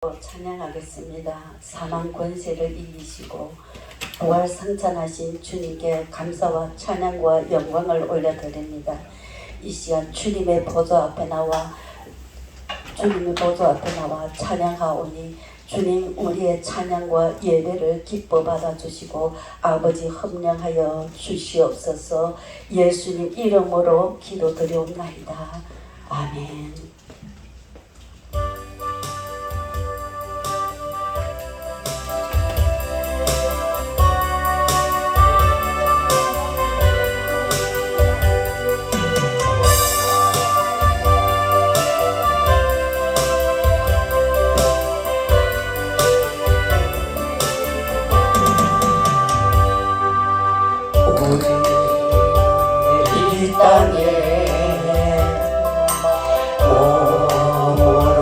찬양하겠습니다. 사망 권세를 이기시고 부활 승천하신 주님께 감사와 찬양과 영광을 올려드립니다. 이 시간 주님의 보좌 앞에 나와 찬양하오니 주님 우리의 찬양과 예배를 기뻐 받아주시고 아버지 흠령하여 주시옵소서. 예수님 이름으로 기도드리옵나이다. 아멘. 이 땅에 몸으로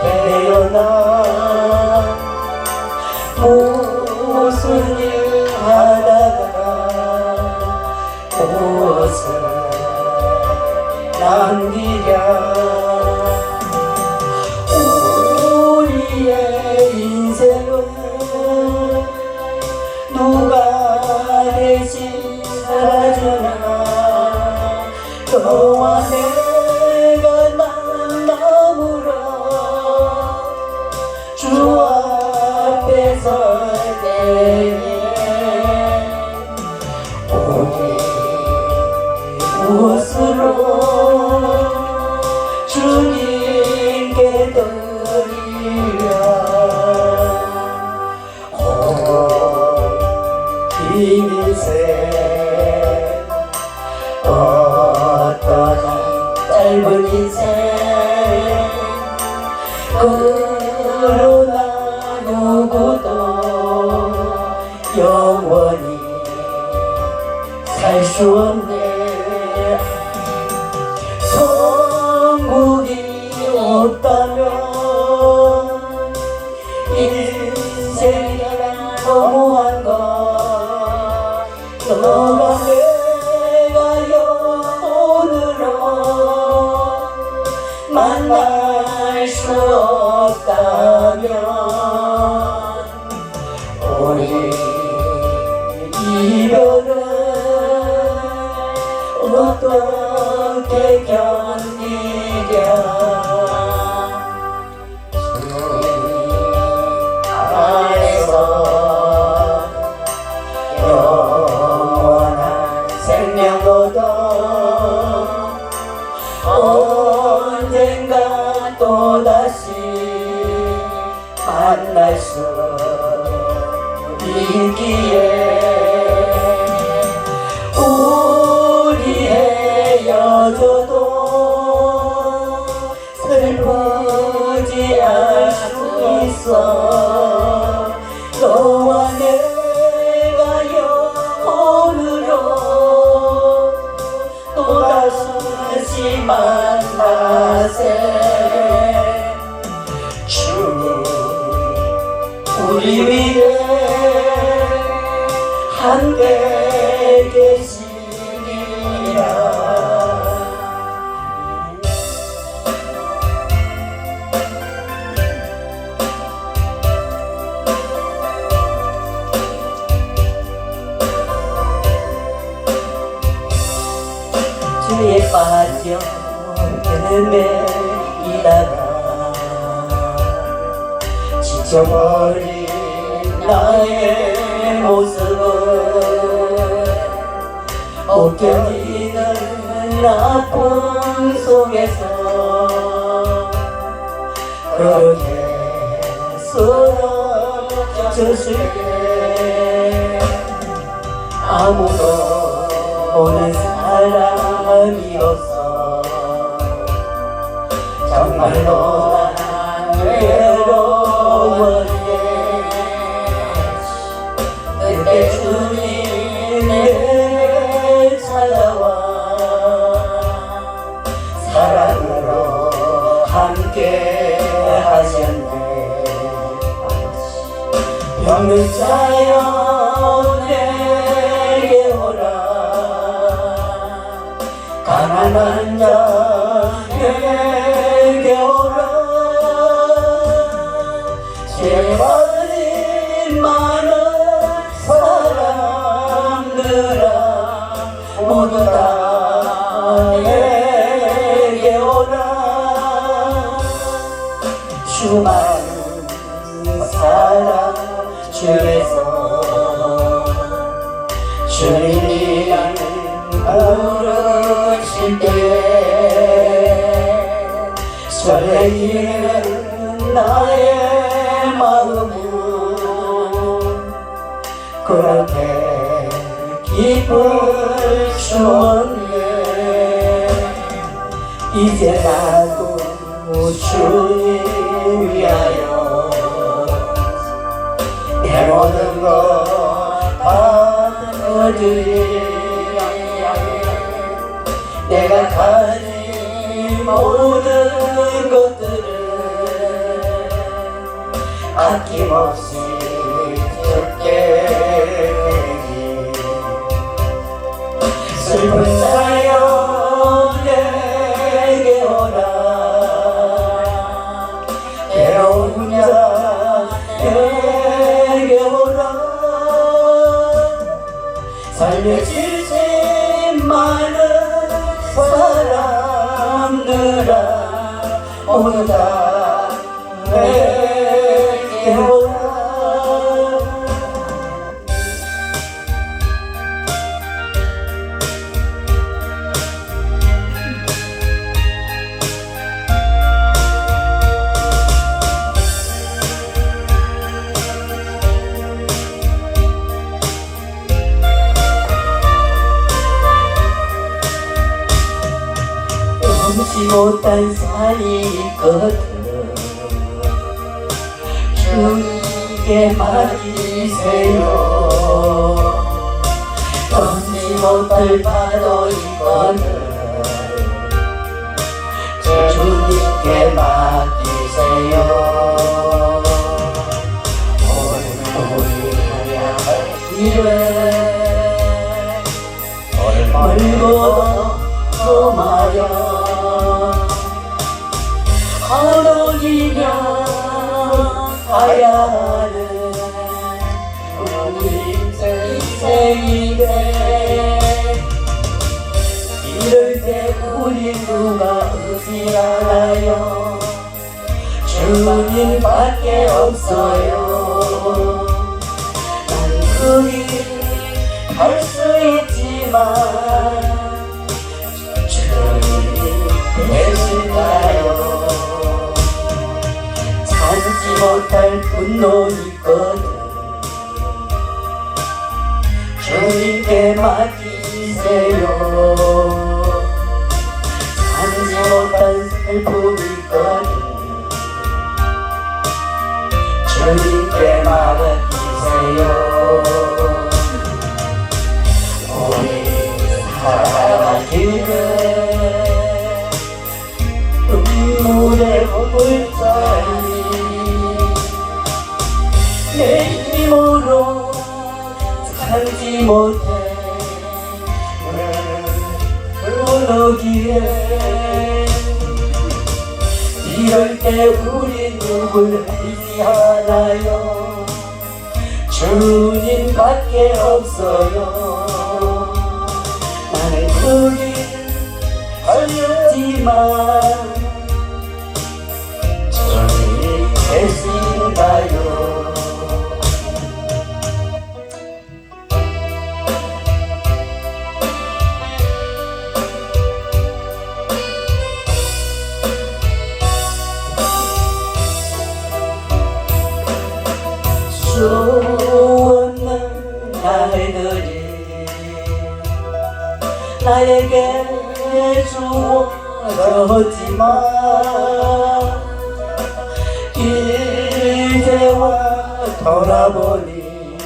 태어나 무슨 일 하다가 무엇을 남기랴. 우리의 인생은 누가 대신 살아주나. 너와 내가 만남으로 주 앞에 설 때에 우리 무엇으로 주님께 드리랴. 이 인생 짧은 인생 그러나 누구도 영원히 살 수 없네. 천국이 없다면 인생이란 너무한 것. 너가 내가 영혼으로 만날 수 없다면 우리 이별은 어떻게 견디랴. 언젠가 또다시 만날 수 있기에 우리 헤어져도 슬프지 않을 수 있어. 너와 내가 영혼으로 또다시 만나세. 주님 우리 위에 함께 계시니라. 주에 빠져 헤매이다가 지쳐버린 나의 모습을 못 견디는 아픔 속에서 그렇게 쓰러졌을 때 아무도 보는 사람이 없어. 정말로 난 외로웠네. 그때 주님 내게 찾아와 사랑으로 함께 하셨네. 병든 자여 내게 오라. 가난한 자 내게 오라. 죄받은 많은 사람들아 모두 다 내게 오라. 수많은 사람 중에서 주님이란 부르실 때 설레이는 나의 마음은 그렇게 기쁠 수 없네. 이제 나도 주님 위하여 내 모든 것 받아들이라. 내가 가진 모든 것들을 아낌없이 줄게 되니 슬픈 자여 내게 오라. 괴로운 자 내게 오라. 살려주지 많은 사람들아 모두 다 내게 오라. 넘지 못한 산이 있거든 주님께 맡기세요. 넘지 못할 바도 있거든 주님께 맡기세요. 오늘 가야 할 길은 멀고도 마련 하루이면 가야 하는 우리 인생인데 이럴 때 우리 누가 의지하나요? 주님밖에 없어요. 난 그 길 갈 수 있지만 되실까요? 참지 못할 분노 있거든 주님께 맡기세요. 참지 못한 슬픔 있거든 주님께 맡기세요. 우리 살아갈 길은 눈물의 물자리 내 힘으로 참지 못해 흐르기에 이럴 때 우리 누굴 의지하나요? 주님밖에 없어요. 나는 그 길 알렸지만 주님 계신가요? 수없는 날들이 나에게 주어졌지만 이제와 돌아보니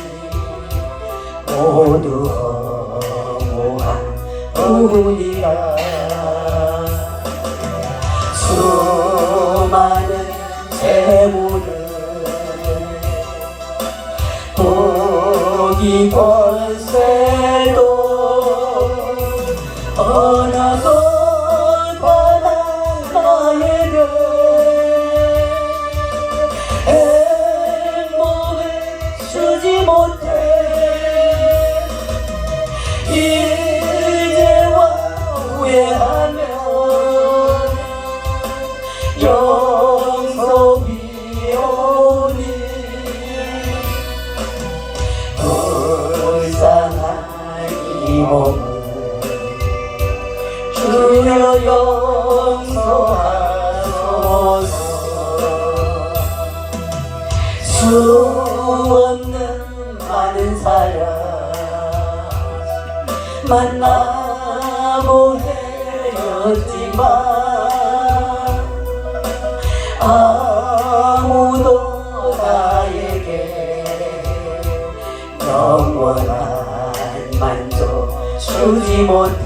모두 허무한 뿐이라. 수많은 재물을 고기 권세도 어느 것 하나 나에게 없는 많은 사람 만나고 헤어지만 아무도 나에게 영원한 만족 주지 못해.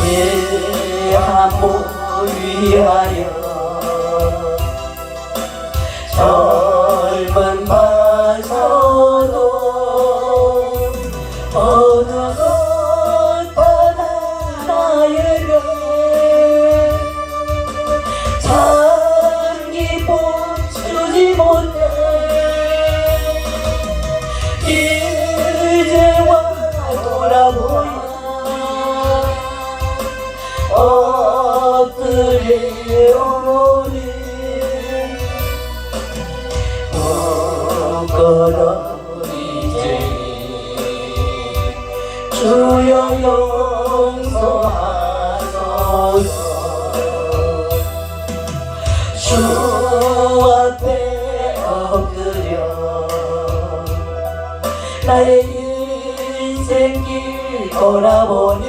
이 한몸 위하여 젊은 마저도 어느 것 하나 나에게 참 기쁨 주지 못해. 이제와 돌아보여 엎드려오니 부끄러운 이제니 주여 용서하소서. 주 앞에 엎드려 나의 인생길 돌아보니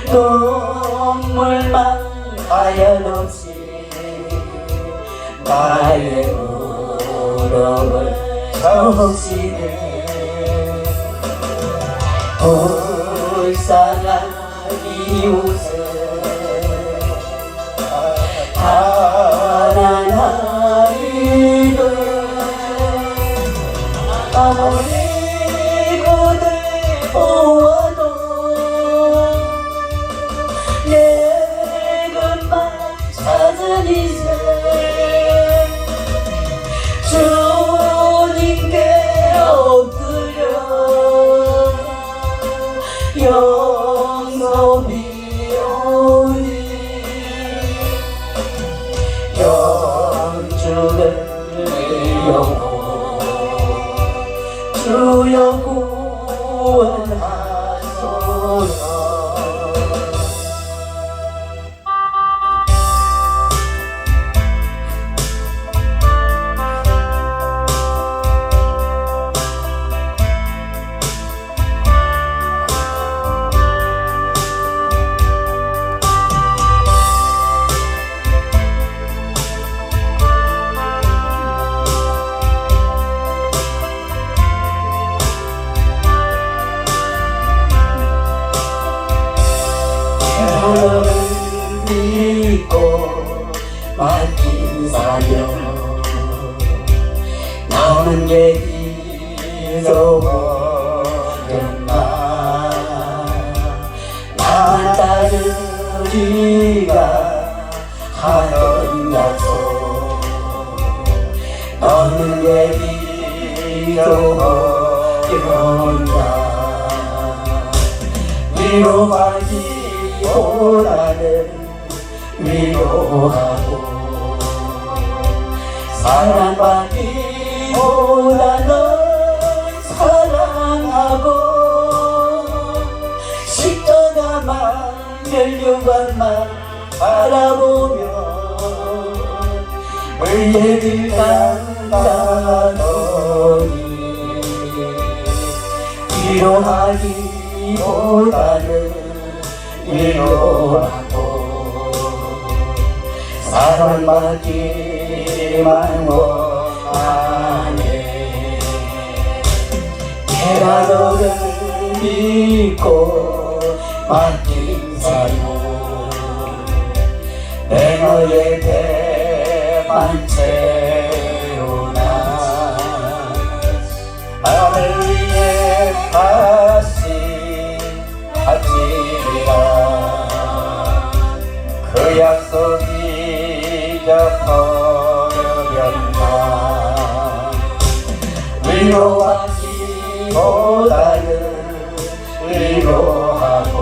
눈물만 하염없이 나의 울음을 적시네. 불쌍한 이웃을 가난하리는 아무리 그들 보아도 내 것만 찾은 이제 주님께 엎드려 영접이오니 영주를 영원 주여 구원하소서. 너를 믿고 맡긴 사명 나는 잊어버렸나. 나 따르리가 하던 약속 너는 잊어버렸나. 위로하기보다는 위로하고 사랑받기보다는 사랑하고 십자가만 멸류관만 바라보며 의의 길 간다더니 위로하기보다는 위로하고 사랑받기만 원하네. 내가 너를 믿고 맡긴 사람 내 너의 배만 채우나. 나를 위해 다시 바치리라. 그 약속이 잊어버렸나. 위로하기보다는 위로하고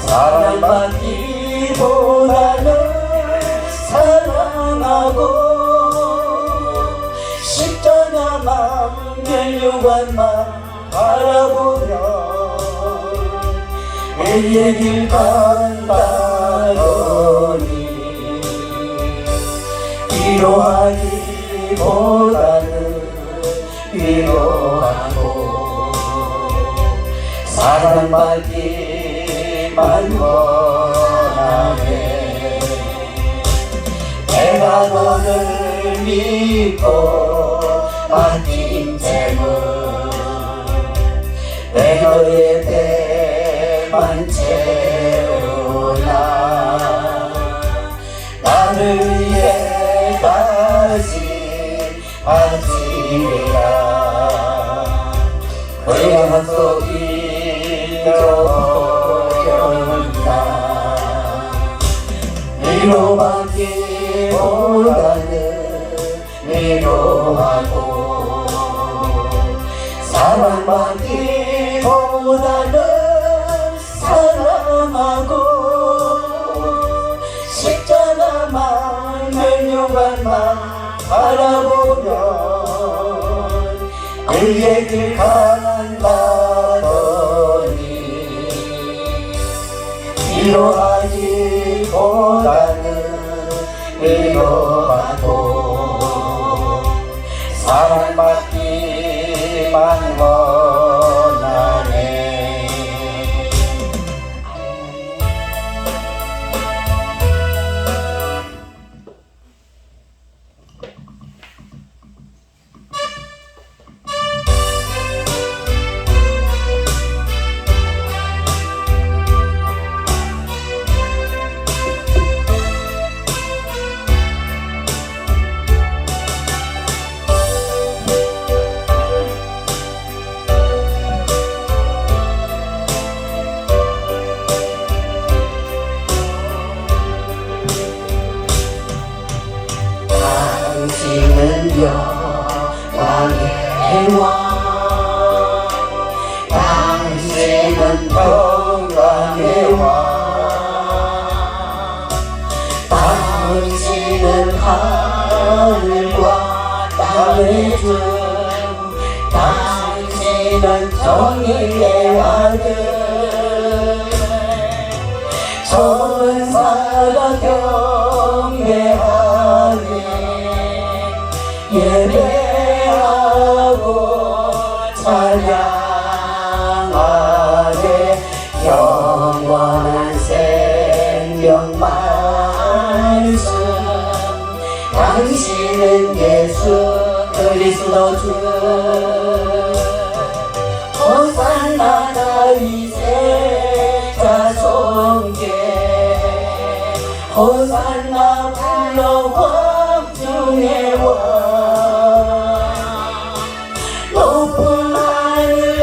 사랑받기보다는 사랑하고 십자가만 멸류관만 바라보며 의의 길 간다더니 위로하기보다는 위로하고 사랑받기만 원하네. 내가 너를 믿고 맡긴 죄는 내 너의 배만 채우나. 나를 위해 다시 바치리라. 그 약속이 어려운다. 위로받기보다는 위로하고 사랑받기보다는 사랑하고 십자가만 멸류관만 바라보면 그의 길 간다더니 위로하기보다는 위로하고 사랑받기만 원하네. 당신은 영광의 왕, 당신은 평강의 왕, 당신은 하늘과 땅의 주, 당신은 정의의 아들. 천사가 경배하네. 예배하고 찬양하네. 영원한 생명 말씀, 당신은 예수 그리스도 주. 호산나 다윗의 자손께 호산나 불러 왕중의 왕. 높은 하늘의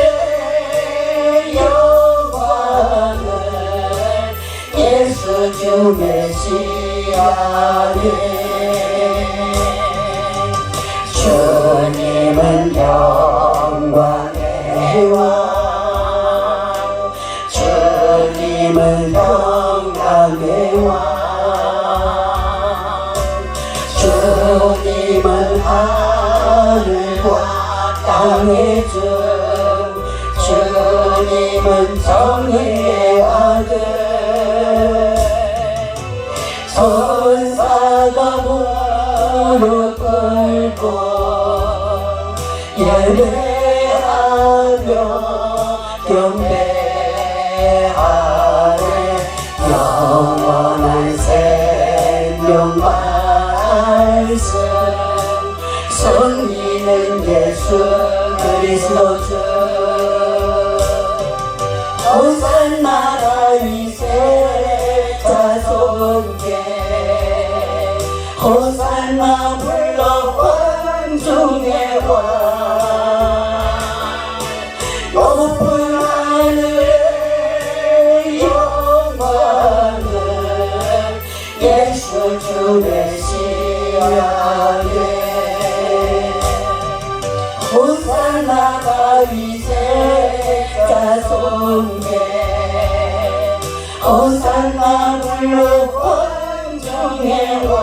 영광을 예수 주 메시아에. 주님은 영광의 왕, 주님은 평강의 왕, 주님은 하늘과 땅의 주, 주님은 정의의 아들. 천사가 무릎 꿇고 예배하며 경배하네. 영원한 생명 말씀, 성리는 예수 그리스도 주. 호산나 다윗의 자손께 호산나 불러 왕중의 왕. 높은 하늘의 영광을 예수 주 메시아에. 호산나 다윗의 자손께 호산나 불러 왕중의 왕.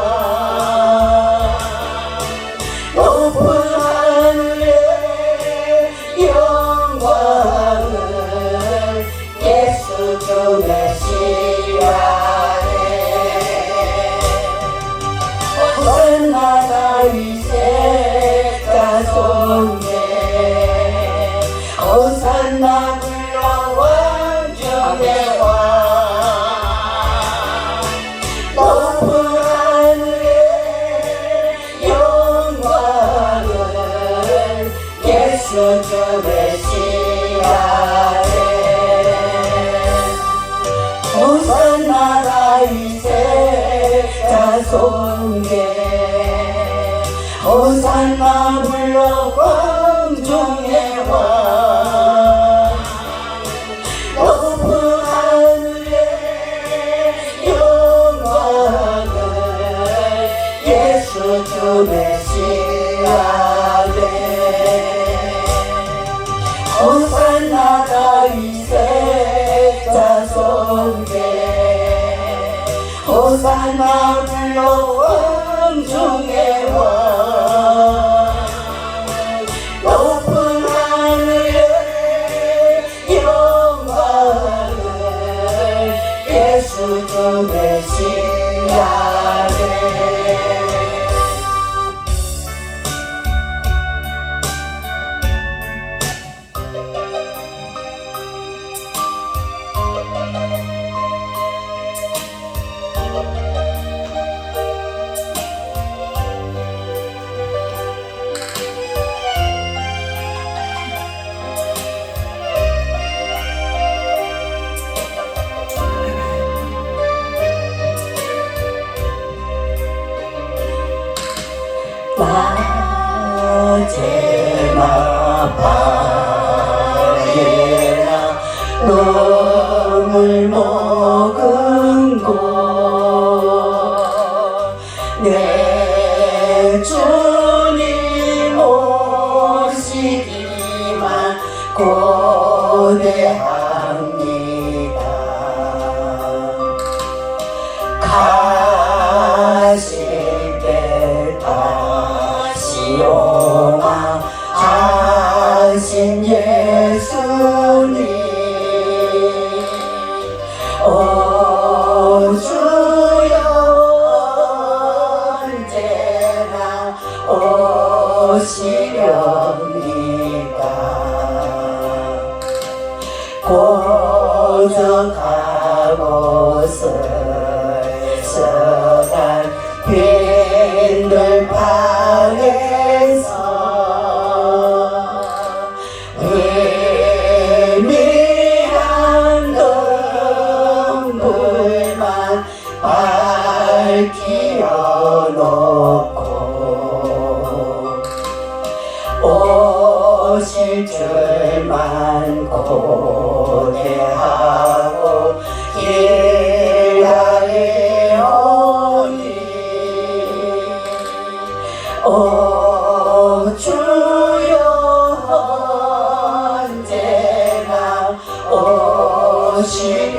높은 하늘의 영광을 예수 주 메시아에. 호산나 주 메시아네 호산나 다윗의 자손께 호산나 불러 광중의 왕 높은 하늘의 영광을 예수 주 메시아네 호산나 다윗의 자손께 호산나 불러 왕중의 왕 높은 하늘의 영광을 예수 주 메시아네 낮에나 밤에나 놈을 먹은 곳내 주님 오시기만 고대합니다 가실 때 다시 오마 하신 예수님 오 주여 언제나 오시렵니까 고적하고 쓸쓸한 빈들방에서 의미한 등불만 밝히어 놓고 오실 줄만 고대하고 기다리오니 오 주여 언제나 오시렵니까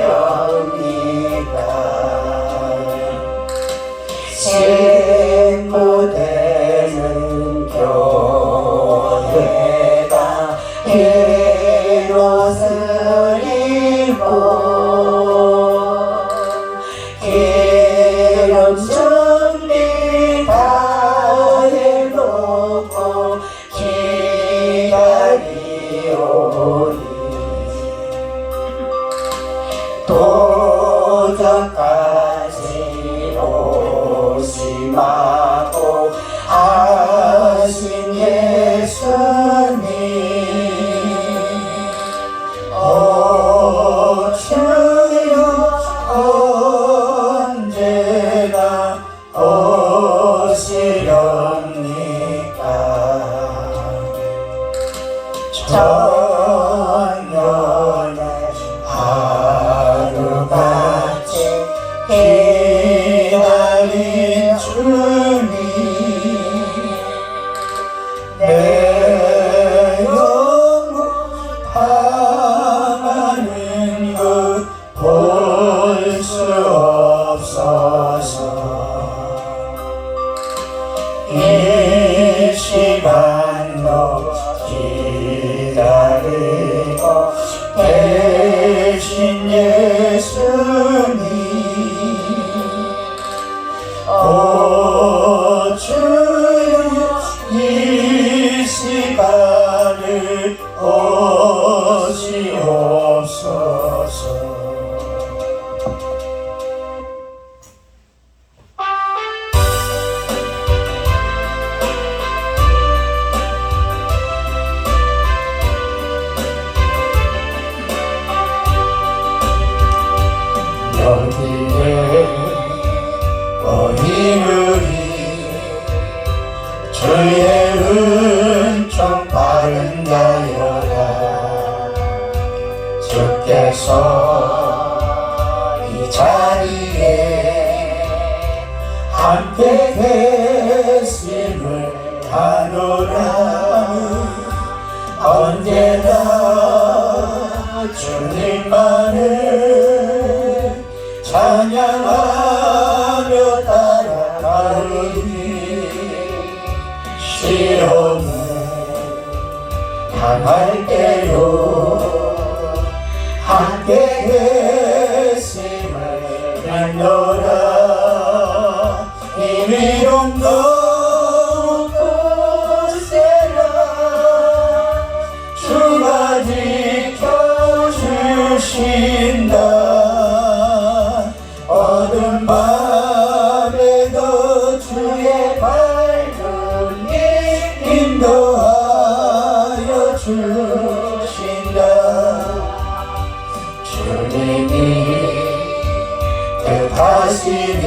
신부되는 교회가 흰옷을 입고 기름 준비 다 해놓고 기다리오니 도적까지 오심하고 하신 예수님 오 주여 언제나 오시렵니까 천년의 하루같이 기다린 주님 내 영혼 당하는 것 볼 수 없어서 이 시간도 기다리고 계신 예수님 오 주여 이 시간을 오시옵소서 너희들이 주의 은총 받은 자여라. 주께서 이 자리에 함께 계심을 하노라. 언제나 주님만을 찬양하며 따라가리니 시험을 당할 때요 함께 계심을 믿노라. 이미 좀더 굳세라. 주가 지켜주신다. 어두운 밤에도 주의 밝은 길 인도하여 주신다. 주님이 뜻하시니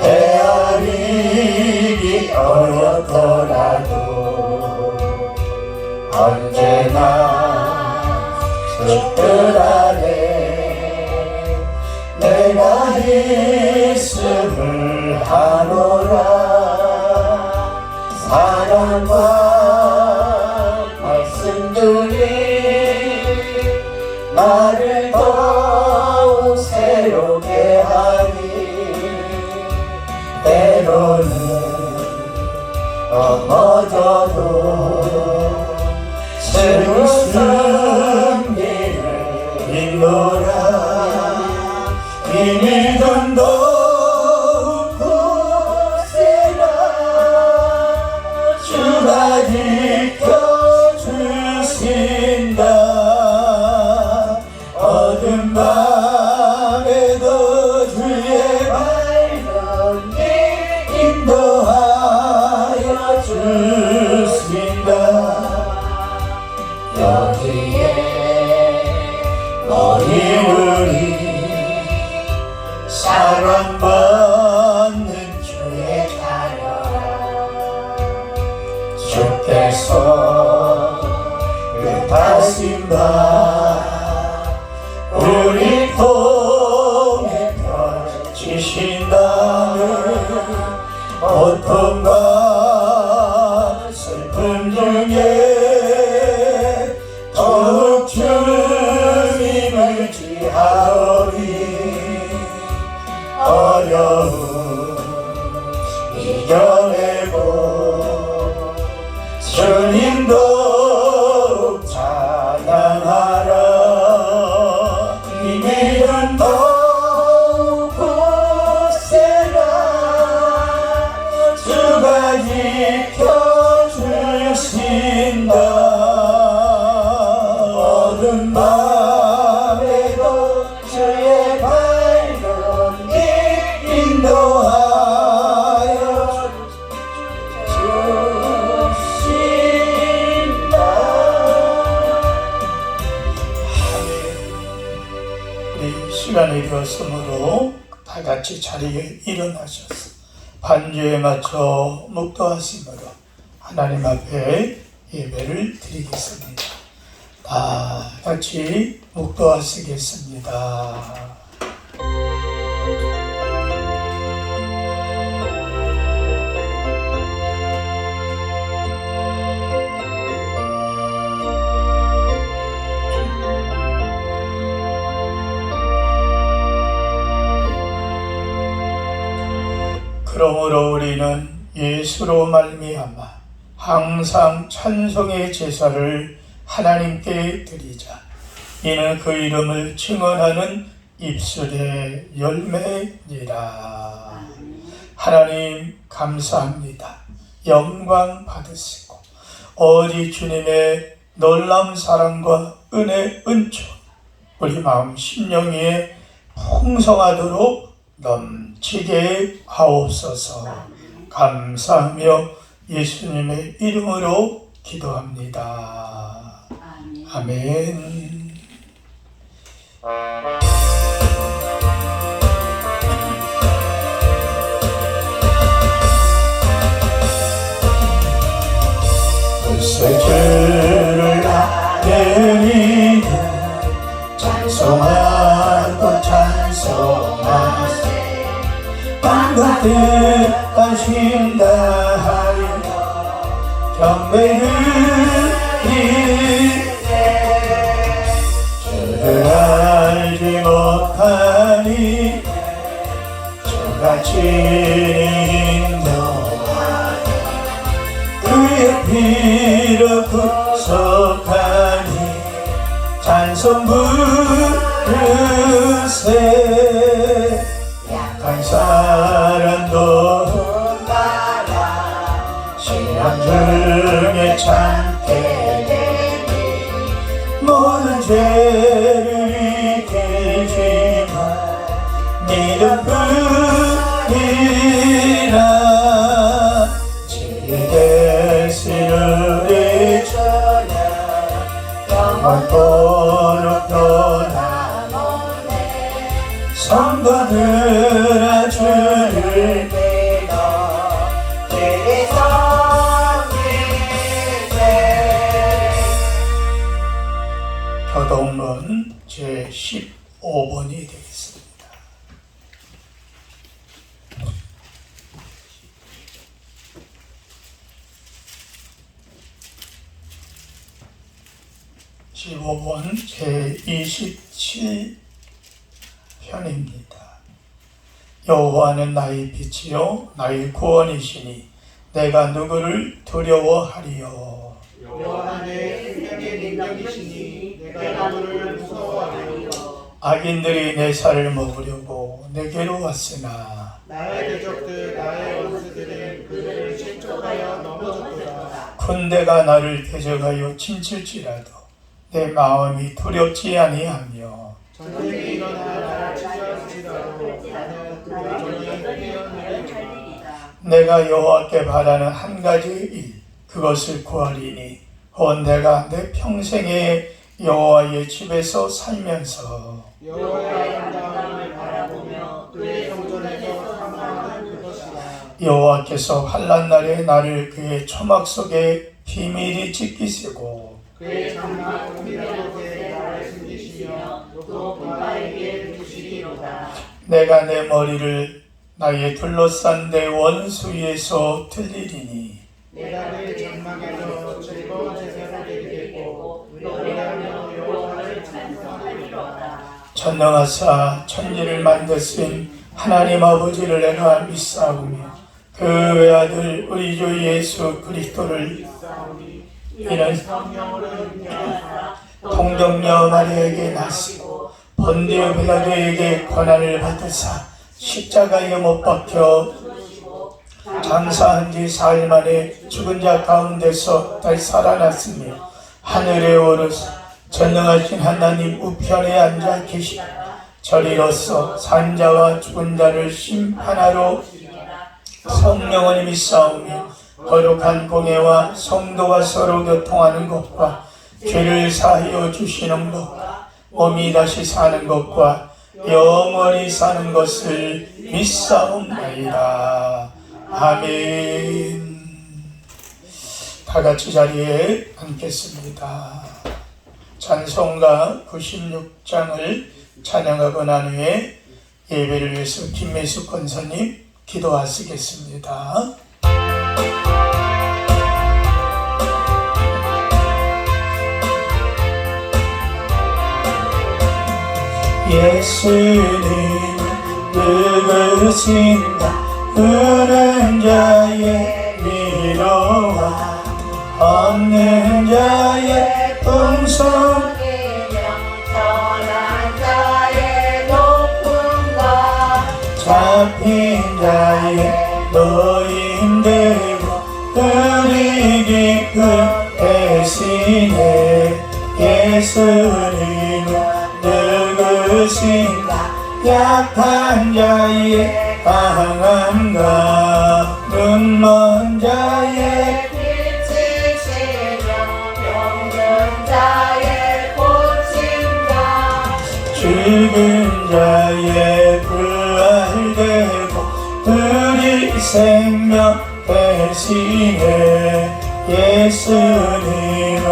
헤아리기 어렵더라도 언제나 주 뜻 아래 내가 있음을 하노라. 사랑과 말씀들이 나를 더욱 새롭게 하니 때로는 넘어져도 새로운 승리를 믿노라. 이미 좀 더욱 굳세라. 주가 지켜주신다. 어두운 밤에도 주의 밝은 길 인도하여 주신다. 여기에 너희들이 사랑받는 주의 자녀라. 주께서 뜻하신 바 우리 통해 펼치신다는 고통과 슬픔 중에 더욱 주님을 지하오리. 어려움 이겨내고 주님 더욱 찬양하라. 이미는 더욱 굳세라. 주가 지켜주신다. 어두운 밤에도 주의 밝은 길 인도하여 주신다. 우리 시간이 되었으므로 다 같이 자리에 일어나셔서 반주에 맞춰 묵도하심으로 하나님 앞에 예배를 드리겠습니다. 다 같이 묵도하시겠습니다. 그러므로 우리는 예수로 말미암아 항상 찬송의 제사를 하나님께 드리자. 이는 그 이름을 증언하는 입술의 열매니라. 하나님 감사합니다. 영광 받으시고 오직 주님의 놀라운 사랑과 은혜 은총 우리 마음 심령 위에 풍성하도록 넘치게 하옵소서. 감사하며 예수님의 이름으로 기도합니다. 아멘. 땅과 뜻 하신다 하여 경배드리세. 주를 알지 못하니 주가 친히 그의 피로 구속하니 찬송 부르세. 약한 사람도 시험 중에 참게 되니 모든 죄를 이기지만 믿음 뿐이라. 지대시를 잊어야 영원토록 변함없네. 성도들아 주를 믿어 주의 성기세. 교동론 제15번이 되겠습니다. (15번) 제27편입니다. 여호와는 나의 빛이요 나의 구원이시니 내가 누구를 두려워하리요. 여호와는 내 생명의 능력이시니 내가 누구를 무서워하리요. 악인들이 내 살을 먹으려고 내게로 왔으나 나의 대적들 나의 원수들은 그들을 실족하여 넘어졌도다. 군대가 나를 대적하여 침칠지라도 내 마음이 두렵지 아니하며 전쟁이 일어나 나를 치저할지라도 나는 그 전쟁에 뛰어나리라. 내가 여호와께 바라는 한 가지의 일 그것을 구하리니 곧 내가 내 평생에 여호와의 집에서 살면서 여호와의 아름다움을 바라보며 그의 성전에서 사모하는 그것이라. 여호와께서 환난 날에 나를 그의 초막 속에 비밀히 지키시고 그의 장막 은밀한 곳에 나를 숨기시며 또 바에게 두시리로다. 내가 내 머리를 나의 둘러싼 내 원수 위에서 들리리니 내가 그 장막에서 즐거운 제사를 드리겠고 노래하며 여호와를 찬송하리로다. 전능하사 천지를 만드신 하나님 아버지를 내가 믿사오며 그 외아들 우리 주 예수 그리스도를 이는 동정녀 마리아에게 나시고 본디오 빌라도에게 고난을 받으사 십자가에 못 박혀 장사한 지 4일 만에 죽은 자 가운데서 다시 살아났으며 하늘에 오르사 전능하신 하나님 우편에 앉아 계시고 저리로서 산자와 죽은 자를 심판하러 성령을 믿사오며 거룩한 공예와 성도가 서로 교통하는 것과 죄를 사하여 주시는 것과 몸이 다시 사는 것과 영원히 사는 것을 믿사옵나이다. 아멘. 다 같이 자리에 앉겠습니다. 찬송가 96장을 찬양하고 난 후에 예배를 위해서 김매수 권사님 기도하시겠습니다. 예수님 누구신가 그런 자의 위로와 없는 자의 풍성 선한 자의 높음과 잡힌 자의 노임되고 그리 깊은 대신에 예수님은 누구신가 약한 자의 강함과 눈먼 자의 빛이시며 병든 자의 고침과 죽은 자의 부활되고 우리 생명 대신에 예수님은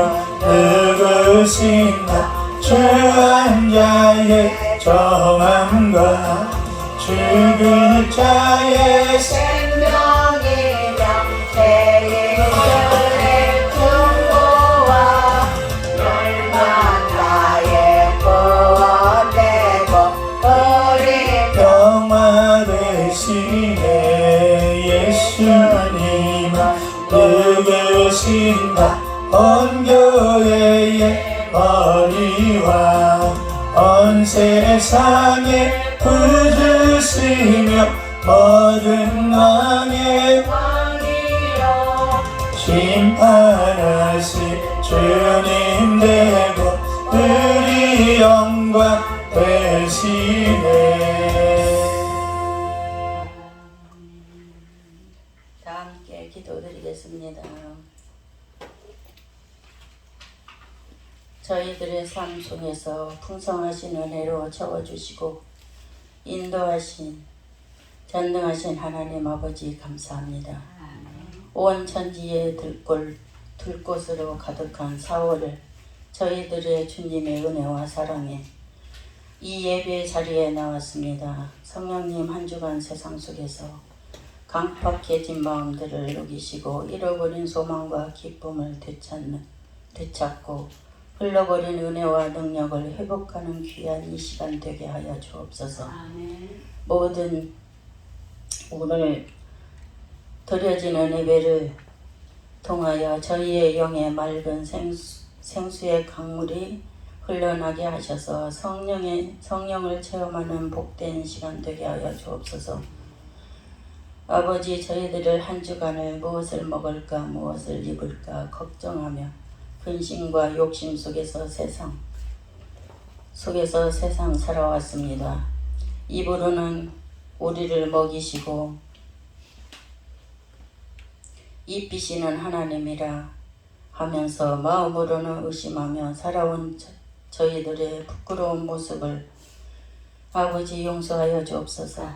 누구신가 주한 자의 정함과 죽을 자의 생명이며 죄인들의 중보와 멸망 나의 구원되고 우리 평화 되시네. 예수님은 누구신가? 온 교회의 머리와 온 세상의 구주시며 모든 왕의 왕이요 심판하실 주님 되고 우리 영광 되시네. 다 함께 기도드리겠습니다. 저희들의 삶 속에서 풍성하신 은혜로 채워주시고 인도하신 전능하신 하나님 아버지 감사합니다. 온 천지의 들꽃으로 가득한 4월을 저희들의 주님의 은혜와 사랑에 이 예배 자리에 나왔습니다. 성령님 한 주간 세상 속에서 강팍해진 마음들을 녹이시고 잃어버린 소망과 기쁨을 되찾고 흘러버린 은혜와 능력을 회복하는 귀한 이 시간 되게 하여 주옵소서. 모든 오늘 드려지는 예배를 통하여 저희의 영의 맑은 생수의 강물이 흘러나게 하셔서 성령을 체험하는 복된 시간 되게 하여 주옵소서. 아버지, 저희들을 한 주간을 무엇을 먹을까 무엇을 입을까 걱정하며 근심과 욕심 속에서 세상 살아왔습니다. 입으로는 우리를 먹이시고 입히시는 하나님이라 하면서 마음으로는 의심하며 살아온 저희들의 부끄러운 모습을 아버지 용서하여 주옵소서.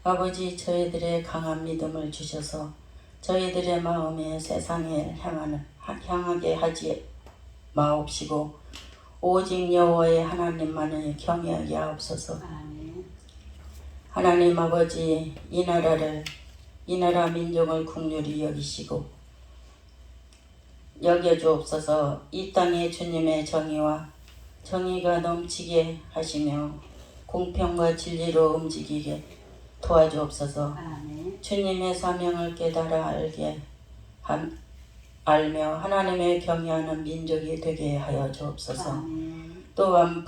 아버지, 저희들의 강한 믿음을 주셔서 저희들의 마음에 세상에 향하게 하지 마옵시고 오직 여호와의 하나님만을 경외하게 하옵소서. 하나님 아버지, 이 나라 민족을 긍휼히 여기시고 여겨주옵소서. 이 땅에 주님의 정의가 넘치게 하시며 공평과 진리로 움직이게 도와주옵소서. 주님의 사명을 깨달아 알며 하나님의 경외하는 민족이 되게 하여 주옵소서. 또한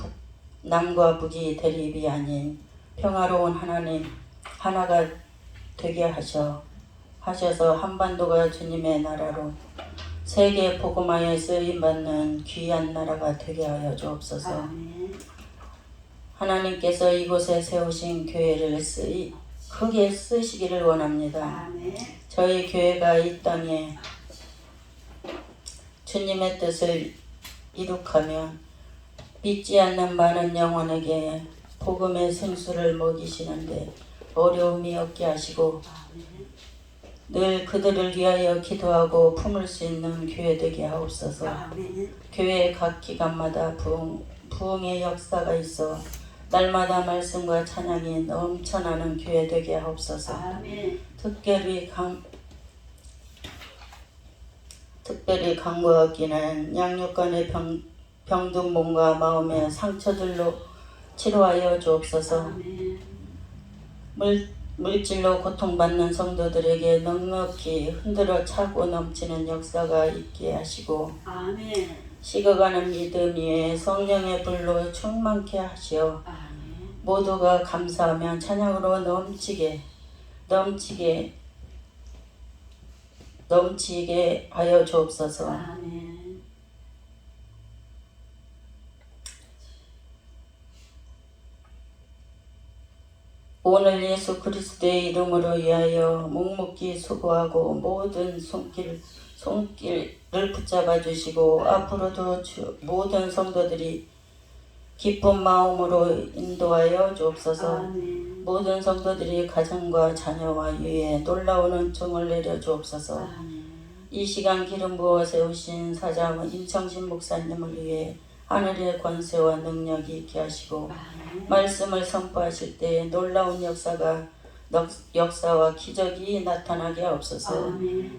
남과 북이 대립이 아닌 평화로운 하나님 하나가 되게 하셔서 한반도가 주님의 나라로 세계 복음화에 쓰임받는 귀한 나라가 되게 하여 주옵소서. 하나님께서 이곳에 세우신 교회를 크게 쓰시기를 원합니다. 저희 교회가 이 땅에 주님의 뜻을 이룩하며 믿지 않는 많은 영혼에게 복음의 생수를 먹이시는데 어려움이 없게 하시고 늘 그들을 위하여 기도하고 품을 수 있는 교회 되게 하옵소서. 교회 각 기간마다 부흥의 역사가 있어 날마다 말씀과 찬양이 넘쳐나는 교회 되게 하옵소서. 특별히 간과 없기는 양육간의 병든 몸과 마음의 상처들로 치료하여 주옵소서. 물질로 고통받는 성도들에게 넉넉히 흔들어 차고 넘치는 역사가 있게 하시고 식어가는 믿음 위에 성령의 불로 충만케 하시어 모두가 감사하며 찬양으로 넘치게 하여 주옵소서. 오늘 예수 그리스도의 이름으로 위하여 묵묵히 수고하고 모든 손길을 붙잡아 주시고 앞으로도 모든 성도들이 기쁜 마음으로 인도하여 주옵소서. 모든 성도들이 가정과 자녀와 위에 놀라운 은총을 내려 주옵소서. 이 시간 기름 부어 세우신 사장 임창신 목사님을 위해 하늘의 권세와 능력이 있게 하시고 말씀을 선포하실 때 놀라운 역사와 기적이 나타나게 하옵소서.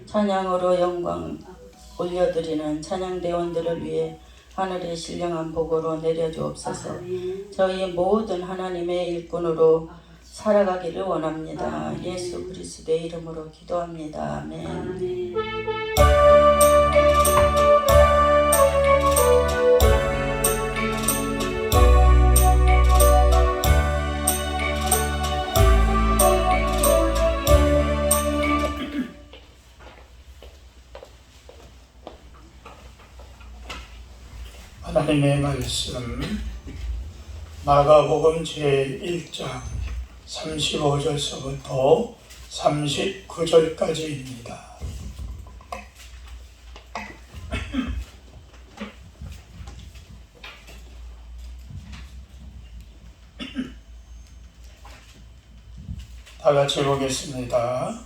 찬양으로 영광 올려드리는 찬양대원들을 위해 하늘의 신령한 복으로 내려주옵소서. 저희 모든 하나님의 일꾼으로 살아가기를 원합니다. 예수 그리스도의 이름으로 기도합니다. 아멘. 하나님의 말씀 마가복음 제1장 35절서부터 39절까지입니다. 다 같이 보겠습니다.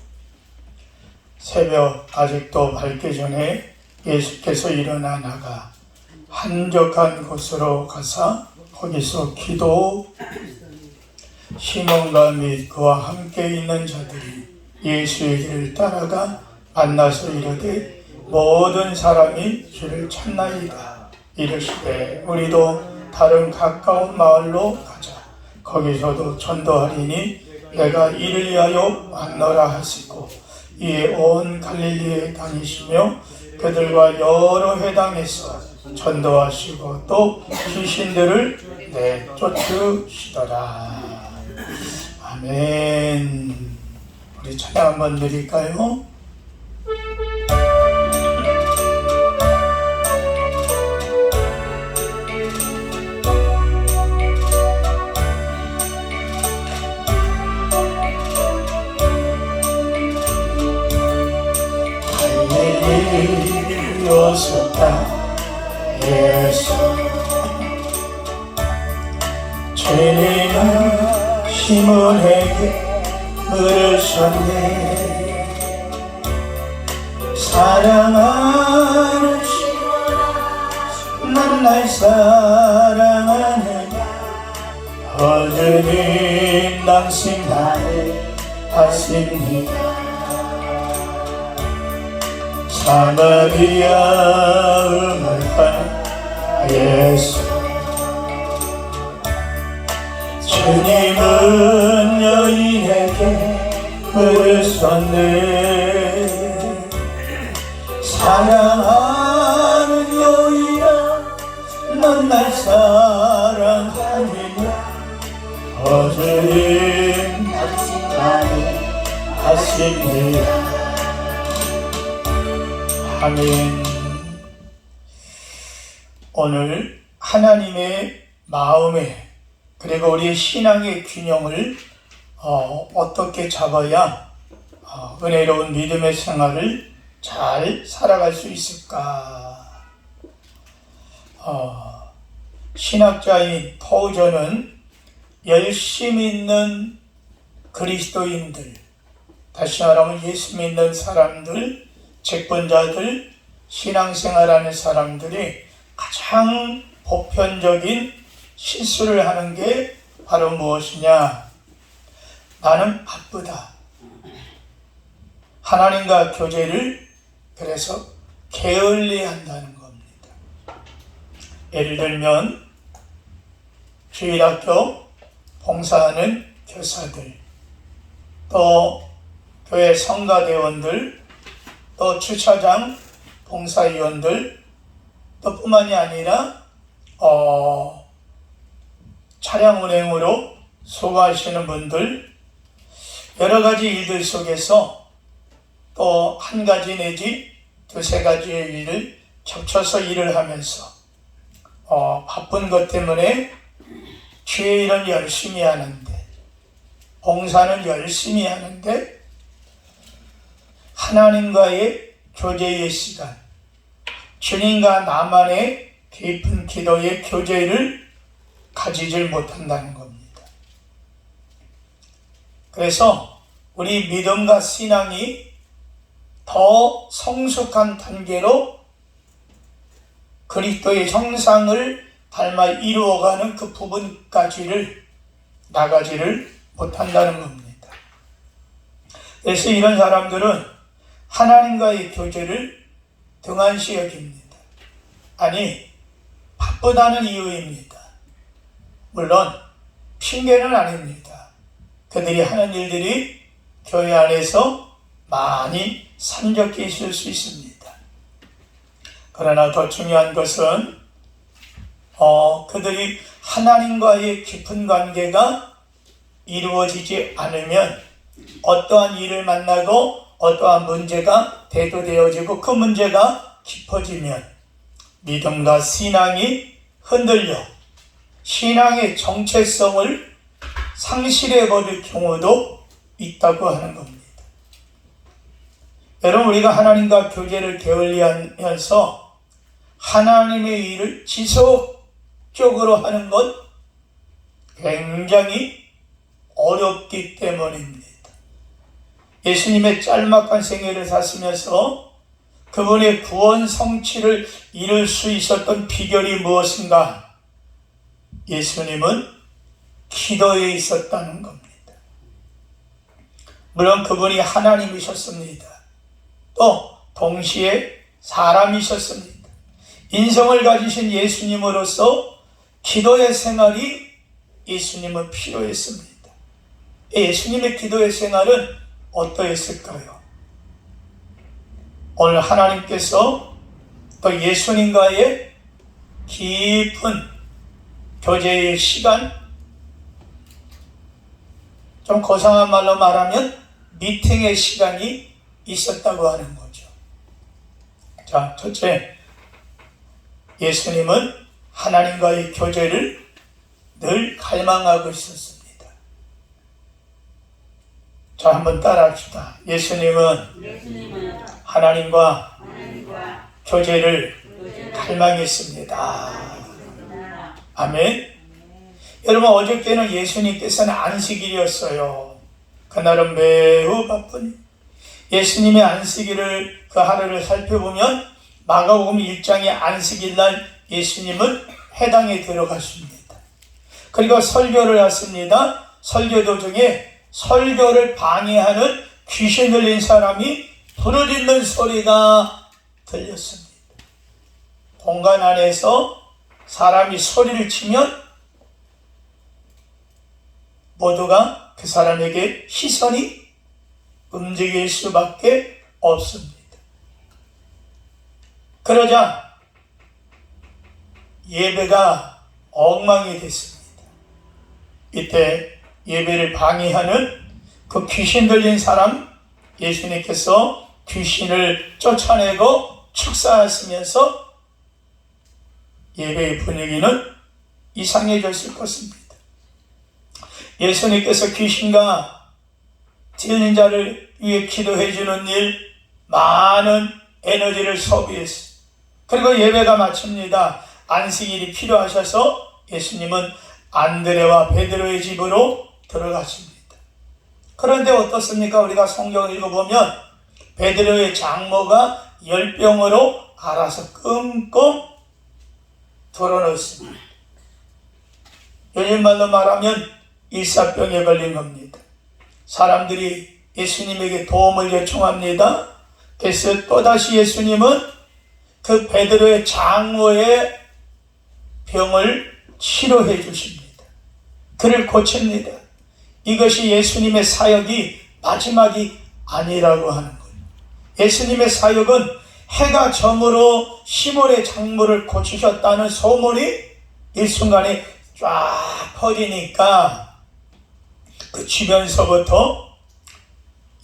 새벽 아직도 밝기 전에 예수께서 일어나 나가 한적한 곳으로 가사 거기서 시몬과 및 그와 함께 있는 자들이 예수의 길을 따라가 만나서 이르되 모든 사람이 주를 찾나이다. 이르시되 우리도 다른 가까운 마을로 가자. 거기서도 전도하리니 내가 이를 위하여 왔노라 하시고 이에 온 갈릴리에 다니시며 그들과 여러 회당에서 전도하시고 또 귀신들을 내쫓으시더라. 아멘. 우리 찬양 한번 드릴까요? 할렐루야 예수 죄인은 시몬에게 물으셨네. 사랑하는 시몬아 난 날 사랑하느냐. 어른이 낭심하네 하십니다. 사마리아 음악한 예수 주님은 여인에게 물으셨네. 사랑하는 여인아 넌 날 사랑하느냐. 어제는 당신만이 하십니다. 아멘. 오늘 하나님의 마음에 그리고 우리의 신앙의 균형을 어떻게 잡아야 은혜로운 믿음의 생활을 잘 살아갈 수 있을까? 신학자인 토저는 열심히 있는 그리스도인들, 다시 말하면 예수 믿는 사람들, 채권자들, 신앙생활하는 사람들이 가장 보편적인 실수를 하는 게 바로 무엇이냐? 나는 바쁘다. 하나님과 교제를 그래서 게을리한다는 겁니다. 예를 들면 주일학교 봉사하는 교사들, 또 교회 성가대원들, 또 주차장 봉사위원들, 또 뿐만이 아니라 차량 운행으로 수고하시는 분들, 여러 가지 일들 속에서 또 한 가지 내지 두세 가지의 일을 겹쳐서 일을 하면서 바쁜 것 때문에 주의 일은 열심히 하는데, 봉사는 열심히 하는데 하나님과의 교제의 시간, 주님과 나만의 깊은 기도의 교제를 가지질 못한다는 겁니다. 그래서 우리 믿음과 신앙이 더 성숙한 단계로 그리스도의 형상을 닮아 이루어가는 그 부분까지를 나가지를 못한다는 겁니다. 그래서 이런 사람들은 하나님과의 교제를 등한시 여깁니다. 아니, 바쁘다는 이유입니다. 물론 핑계는 아닙니다. 그들이 하는 일들이 교회 안에서 많이 산적해 있을 수 있습니다. 그러나 더 중요한 것은 그들이 하나님과의 깊은 관계가 이루어지지 않으면 어떠한 일을 만나고 어떠한 문제가 대두되어지고 그 문제가 깊어지면 믿음과 신앙이 흔들려 신앙의 정체성을 상실해버릴 경우도 있다고 하는 겁니다. 여러분, 우리가 하나님과 교제를 게을리하면서 하나님의 일을 지속적으로 하는 건 굉장히 어렵기 때문입니다. 예수님의 짤막한 생애를 사시면서 그분의 구원 성취를 이룰 수 있었던 비결이 무엇인가? 예수님은 기도에 있었다는 겁니다. 물론 그분이 하나님이셨습니다. 또 동시에 사람이셨습니다. 인성을 가지신 예수님으로서 기도의 생활이 예수님은 필요했습니다. 예수님의 기도의 생활은 어떠했을까요? 오늘 하나님께서 또 예수님과의 깊은 교제의 시간, 좀 고상한 말로 말하면 미팅의 시간이 있었다고 하는 거죠. 자, 첫째, 예수님은 하나님과의 교제를 늘 갈망하고 있었습니다. 자, 한번 따라합시다. 예수님은 하나님과 교제를 갈망했습니다. 아멘. 여러분, 어저께는 예수님께서는 안식일이었어요. 그날은 매우 바쁜 예수님의 안식일을 그 하루를 살펴보면 마가복음 1장의 안식일날 예수님은 회당에 들어가십니다. 그리고 설교를 하십니다. 설교 도중에 설교를 방해하는 귀신 들린 사람이 부르짖는 소리가 들렸습니다. 공간 안에서 사람이 소리를 치면 모두가 그 사람에게 시선이 움직일 수밖에 없습니다. 그러자 예배가 엉망이 됐습니다. 이때 예배를 방해하는 그 귀신 들린 사람, 예수님께서 귀신을 쫓아내고 축사하시면서 예배의 분위기는 이상해졌을 것입니다. 예수님께서 귀신과 들린 자를 위해 기도해 주는 일, 많은 에너지를 소비했습니다. 그리고 예배가 마칩니다. 안식일이 필요하셔서 예수님은 안드레와 베드로의 집으로 들어가십니다. 그런데 어떻습니까? 우리가 성경을 읽어보면 베드로의 장모가 열병으로 알아서 끔끔 털어넣습니다. 요즘 말로 말하면 일사병에 걸린 겁니다. 사람들이 예수님에게 도움을 요청합니다. 그래서 또다시 예수님은 그 베드로의 장모의 병을 치료해 주십니다. 그를 고칩니다. 이것이 예수님의 사역이 마지막이 아니라고 하는 거예요. 예수님의 사역은 해가 저물어 시몬의 장모를 고치셨다는 소문이 일순간에 쫙 퍼지니까 그 주변서부터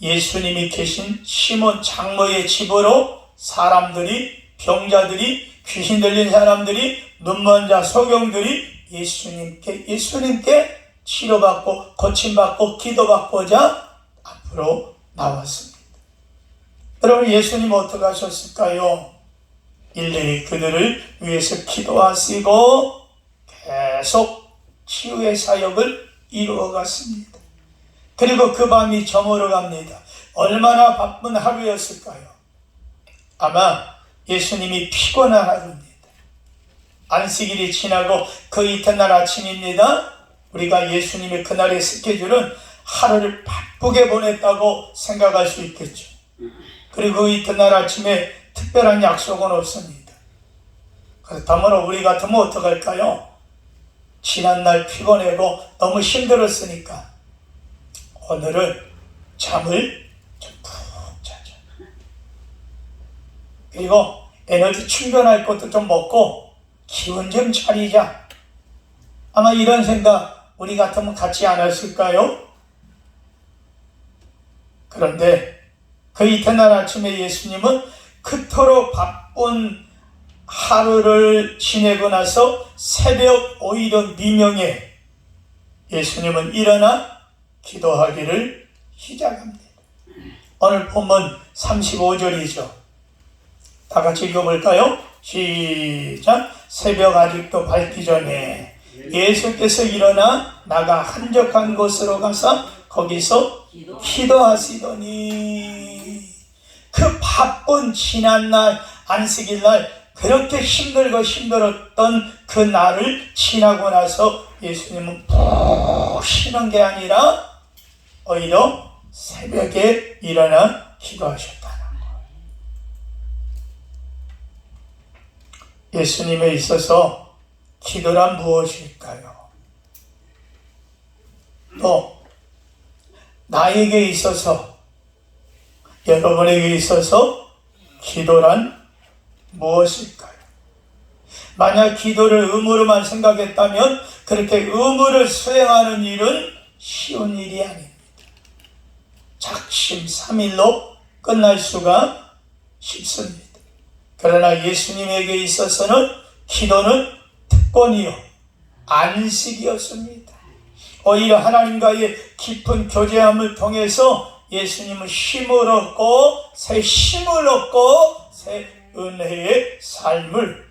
예수님이 계신 시몬 장모의 집으로 사람들이, 병자들이, 귀신 들린 사람들이, 눈먼 자, 소경들이 예수님께 치료받고 고침받고 기도받고자 앞으로 나왔습니다. 여러분, 예수님 어떻게 하셨을까요? 일일이 그들을 위해서 기도하시고 계속 치유의 사역을 이루어갔습니다. 그리고 그 밤이 저물어 갑니다. 얼마나 바쁜 하루였을까요? 아마 예수님이 피곤한 하루입니다. 안식일이 지나고 그 이튿날 아침입니다. 우리가 예수님의 그날의 스케줄은 하루를 바쁘게 보냈다고 생각할 수 있겠죠. 그리고 그 이튿날 아침에 특별한 약속은 없습니다. 그렇다면 우리 같으면 어떡할까요? 지난날 피곤하고 너무 힘들었으니까 오늘은 잠을 좀 푹 자자. 그리고 에너지 충전할 것도 좀 먹고 기운 좀 차리자. 아마 이런 생각 우리 같으면 갖지 않았을까요? 그런데 그 이튿날 아침에 예수님은 그토록 바쁜 하루를 지내고 나서 새벽 오히려 미명에 예수님은 일어나 기도하기를 시작합니다. 오늘 본문 35절이죠. 다 같이 읽어볼까요? 시작. 새벽 아직도 밝기 전에 예수께서 일어나 나가 한적한 곳으로 가서 거기서 기도하시더니 그 바쁜 지난날 안식일날 그렇게 힘들고 힘들었던 그 날을 지나고 나서 예수님은 푹 쉬는 게 아니라 오히려 새벽에 일어나 기도하셨다는 거예요. 예수님에 있어서 기도란 무엇일까요? 또 나에게 있어서, 여러분에게 있어서 기도란 무엇일까요? 만약 기도를 의무로만 생각했다면 그렇게 의무를 수행하는 일은 쉬운 일이 아닙니다. 작심삼일로 끝날 수가 쉽습니다. 그러나 예수님에게 있어서는 기도는 특권이요 안식이었습니다. 오히려 하나님과의 깊은 교제함을 통해서 예수님은 힘을 얻고 새 힘을 얻고 새 은혜의 삶을,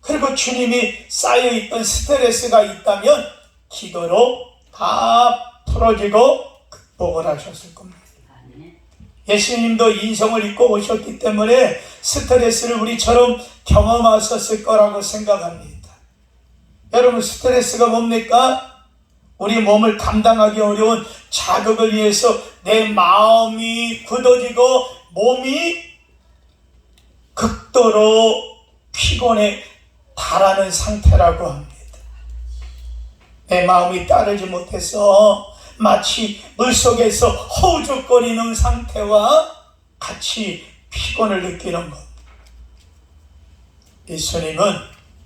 그리고 주님이 쌓여있던 스트레스가 있다면 기도로 다 풀어지고 극복을 하셨을 겁니다. 예수님도 인성을 입고 오셨기 때문에 스트레스를 우리처럼 경험하셨을 거라고 생각합니다. 여러분, 스트레스가 뭡니까? 우리 몸을 감당하기 어려운 자극을 위해서 내 마음이 굳어지고 몸이 극도로 피곤에 달하는 상태라고 합니다. 내 마음이 따르지 못해서 마치 물속에서 허우적거리는 상태와 같이 피곤을 느끼는 것. 예수님은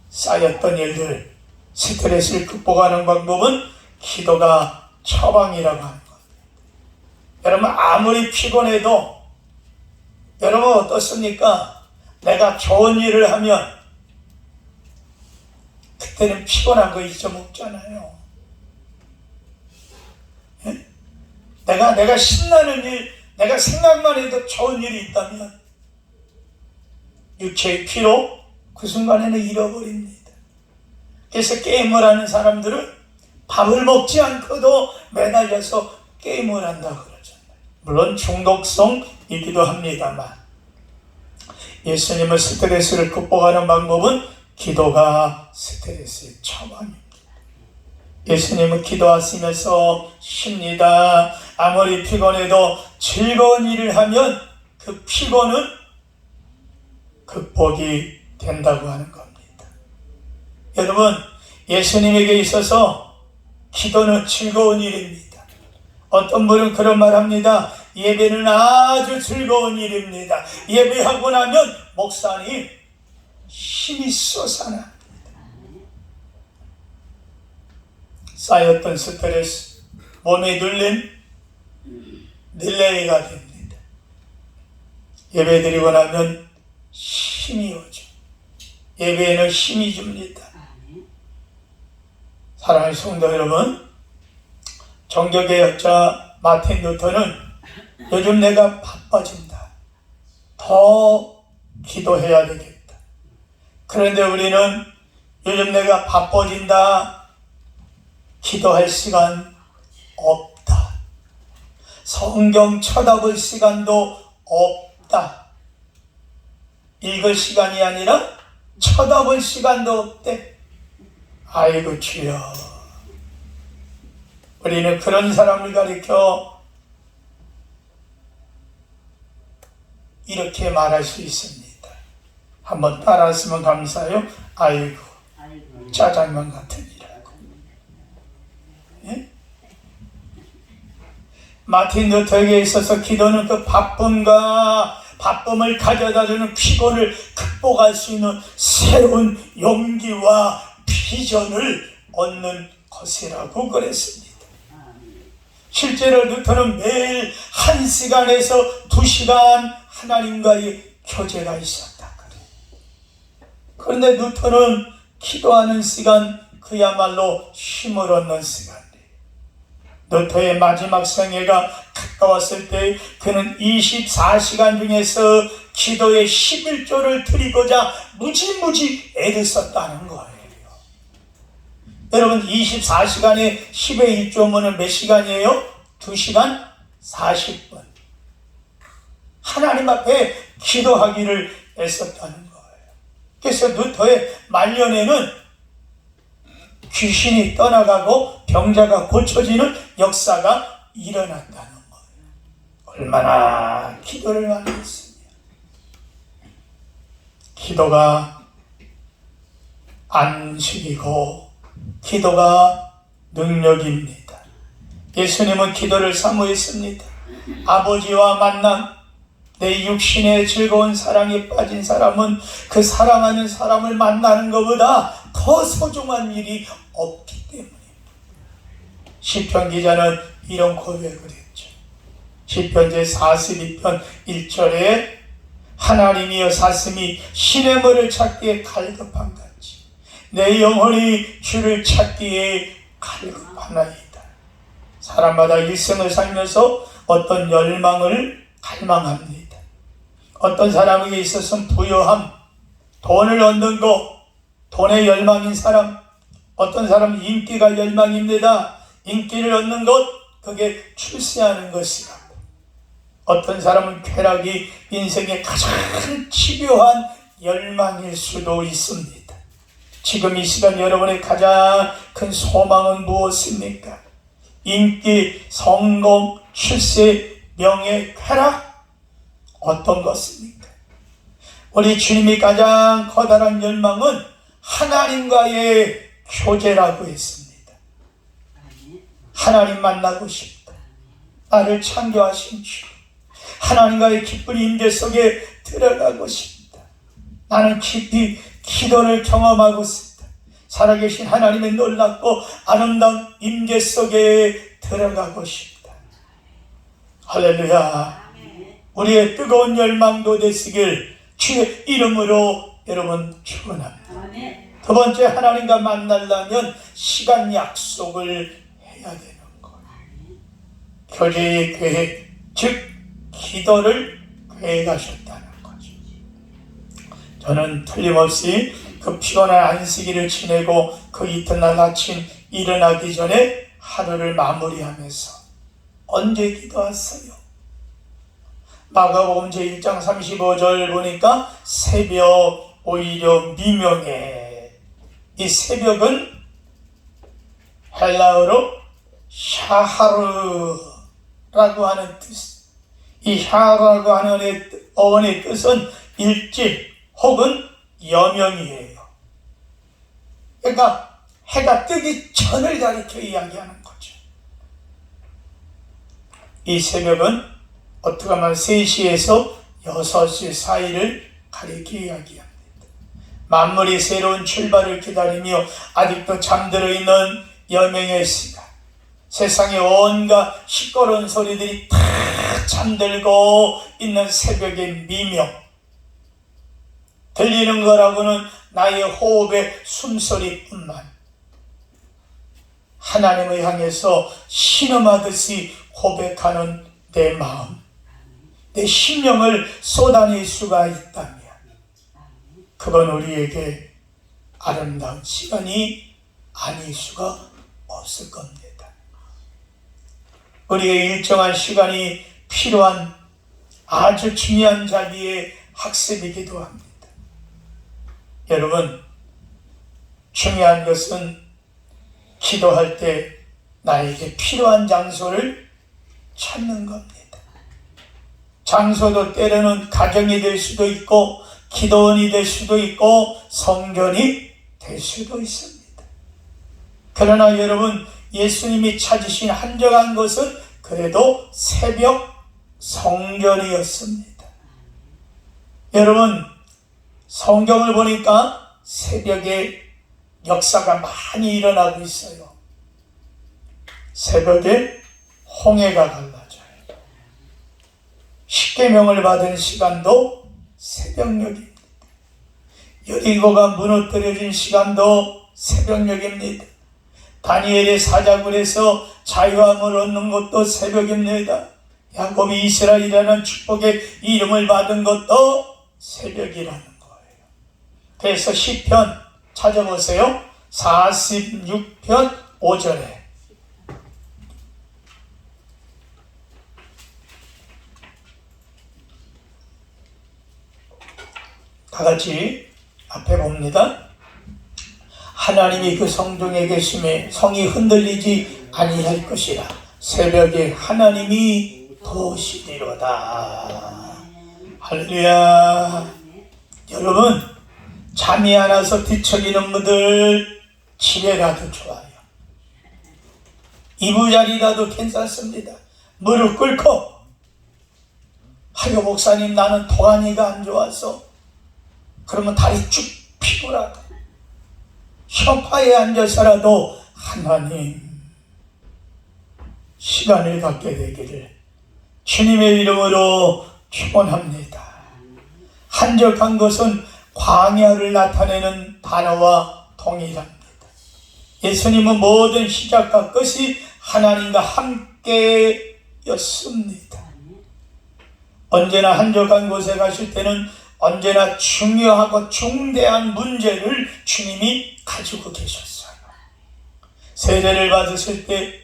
쌓였던 일들, 스트레스를 극복하는 방법은 기도가 처방이라고 하는 겁니다. 여러분, 아무리 피곤해도 여러분 어떻습니까? 내가 좋은 일을 하면 그때는 피곤한 거 잊어먹잖아요. 예? 내가 신나는 일, 내가 생각만 해도 좋은 일이 있다면 육체의 피로 그 순간에는 잃어버립니다. 그래서 게임을 하는 사람들은 밥을 먹지 않고도 매달려서 게임을 한다 그러잖아요. 물론 중독성이기도 합니다만 예수님은 스트레스를 극복하는 방법은 기도가 스트레스의 처방입니다. 예수님은 기도하시면서 쉽니다. 아무리 피곤해도 즐거운 일을 하면 그 피곤은 극복이 된다고 하는 겁니다. 여러분, 예수님에게 있어서 기도는 즐거운 일입니다. 어떤 분은 그런 말 합니다. 예배는 아주 즐거운 일입니다. 예배하고 나면 목사님 힘이 솟아납니다. 쌓였던 스트레스, 몸에 눌린 릴레이가 됩니다. 예배 드리고 나면 힘이 오죠. 예배에는 힘이 줍니다. 사랑하는 성도 여러분, 종교개혁자 마틴 루터는 요즘 내가 바빠진다. 더 기도해야 되겠다. 그런데 우리는 요즘 내가 바빠진다. 기도할 시간 없다. 성경 쳐다볼 시간도 없다. 읽을 시간이 아니라 쳐다볼 시간도 없대. 아이고 주여, 우리는 그런 사람을 가리켜 이렇게 말할 수 있습니다. 한번 따라하시면 감사해요. 아이고 짜장면 같으니라고. 예? 마틴 루터에게 있어서 기도는 그 바쁨을 가져다주는 피곤을 극복할 수 있는 새로운 용기와 비전을 얻는 것이라고 그랬습니다. 실제로 루터는 매일 1시간에서 2시간 하나님과의 교제가 있었다 그래요. 그런데 루터는 기도하는 시간, 그야말로 힘을 얻는 시간이에요. 루터의 마지막 생애가 가까웠을 때 그는 24시간 중에서 기도에 11조를 드리고자 무지무지 애를 썼다는 거예요. 여러분, 24시간에 10의 1조면은 몇 시간이에요? 2시간 40분. 하나님 앞에 기도하기를 애썼다는 거예요. 그래서 루터의 말년에는 귀신이 떠나가고 병자가 고쳐지는 역사가 일어났다는 거예요. 얼마나 기도를 많이 했으며. 기도가 안식이고 기도가 능력입니다. 예수님은 기도를 사모했습니다. 아버지와 만남, 내 육신의 즐거운 사랑에 빠진 사람은 그 사랑하는 사람을 만나는 것보다 더 소중한 일이 없기 때문입니다. 시편 기자는 이런 고백을 했죠. 시편 제42편 1절에 하나님이여 사슴이 시냇물을 찾기에 갈급한 같이 내 영혼이 주를 찾기에 갈급하나이다. 사람마다 일생을 살면서 어떤 열망을 갈망합니다. 어떤 사람에게 있어서는 부유함, 돈을 얻는 것, 돈의 열망인 사람, 어떤 사람은 인기가 열망입니다. 인기를 얻는 것, 그게 출세하는 것이라고. 어떤 사람은 쾌락이 인생의 가장 집요한 열망일 수도 있습니다. 지금 이 시간 여러분의 가장 큰 소망은 무엇입니까? 인기, 성공, 출세, 명예, 쾌락? 어떤 것입니까? 우리 주님이 가장 커다란 열망은 하나님과의 교제라고 했습니다. 하나님 만나고 싶다. 나를 창조하신 주. 하나님과의 기쁜 임재 속에 들어가고 싶다. 나는 깊이 기도를 경험하고 싶다. 살아계신 하나님의 놀랍고 아름다운 임재 속에 들어가고 싶다. 할렐루야. 우리의 뜨거운 열망도 되시길 주의 이름으로 여러분 축원합니다. 두 번째, 하나님과 만나려면 시간 약속을 해야 되는 거예요. 교제의 계획, 즉 기도를 계획하셨다는 거죠. 저는 틀림없이 그 피곤한 안식일을 지내고 그 이튿날 아침 일어나기 전에 하루를 마무리하면서 언제 기도했어요? 마가복음 제1장 35절 보니까 새벽, 오히려 미명에, 이 새벽은 헬라어로 샤하르라고 하는 뜻. 이 샤하르라고 하는 어원의 뜻은 일찍 혹은 여명이에요. 그러니까 해가 뜨기 전을 가리켜 이야기하는 거죠. 이 새벽은 어떻게 하면 3시에서 6시 사이를 가리켜 이야기합니다. 만물이 새로운 출발을 기다리며 아직도 잠들어 있는 여명의 시간, 세상의 온갖 시끄러운 소리들이 다 잠들고 있는 새벽의 미명, 들리는 거라고는 나의 호흡의 숨소리뿐만, 하나님을 향해서 신음하듯이 고백하는 내 마음, 내 심령을 쏟아낼 수가 있다면 그건 우리에게 아름다운 시간이 아닐 수가 없을 겁니다. 우리의 일정한 시간이 필요한 아주 중요한 자리의 학습이기도 합니다. 여러분, 중요한 것은 기도할 때 나에게 필요한 장소를 찾는 겁니다. 장소도 때로는 가정이 될 수도 있고 기도원이 될 수도 있고 성전이 될 수도 있습니다. 그러나 여러분, 예수님이 찾으신 한적한 것은 그래도 새벽 성전이었습니다. 여러분, 성경을 보니까 새벽에 역사가 많이 일어나고 있어요. 새벽에 홍해가 갈라져요. 십계명을 받은 시간도 새벽녘입니다. 여리고가 무너뜨려진 시간도 새벽녘입니다. 다니엘의 사자굴에서 자유함을 얻는 것도 새벽입니다. 야곱이 이스라엘이라는 축복의 이름을 받은 것도 새벽이라는 거예요. 그래서 시편 찾아보세요. 46편 5절에 다 같이 앞에 봅니다. 하나님이 그 성중에 계심에 성이 흔들리지 아니할 것이라. 새벽에 하나님이 도우시리로다. 할렐루야. 여러분, 잠이 안 와서 뒤척이는 분들 집에라도 좋아요. 이부자리라도 괜찮습니다. 무릎 꿇고, 하여 목사님 나는 도가니가 안 좋아서, 그러면 다리 쭉 펴고라도 소파에 앉아서라도 하나님 시간을 갖게 되기를 주님의 이름으로 축원합니다. 한적한 것은 광야를 나타내는 단어와 동일합니다. 예수님은 모든 시작과 끝이 하나님과 함께였습니다. 언제나 한적한 곳에 가실 때는 언제나 중요하고 중대한 문제를 주님이 가지고 계셨어요. 세례를 받으실 때,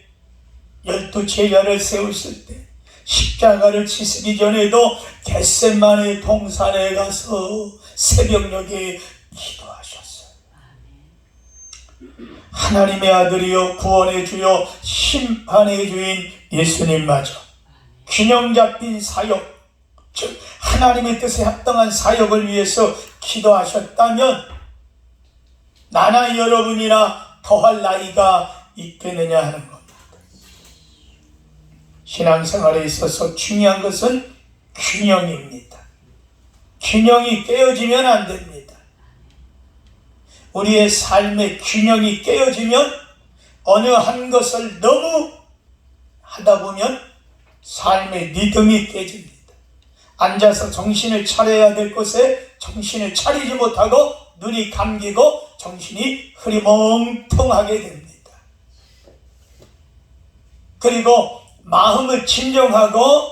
12 제자를 세우실 때, 십자가를 지시기 전에도 겟세마네 동산에 가서 새벽녘에 기도하셨어요. 하나님의 아들이요 구원의 주요 심판의 주인 예수님마저 균형 잡힌 사역, 즉 하나님의 뜻에 합당한 사역을 위해서 기도하셨다면 나나 여러분이나 더할 나이가 있겠느냐 하는 겁니다. 신앙생활에 있어서 중요한 것은 균형입니다. 균형이 깨어지면 안 됩니다. 우리의 삶의 균형이 깨어지면 어느 한 것을 너무 하다 보면 삶의 리듬이 깨집니다. 앉아서 정신을 차려야 될 것에 정신을 차리지 못하고 눈이 감기고 정신이 흐리멍텅하게 됩니다. 그리고 마음을 진정하고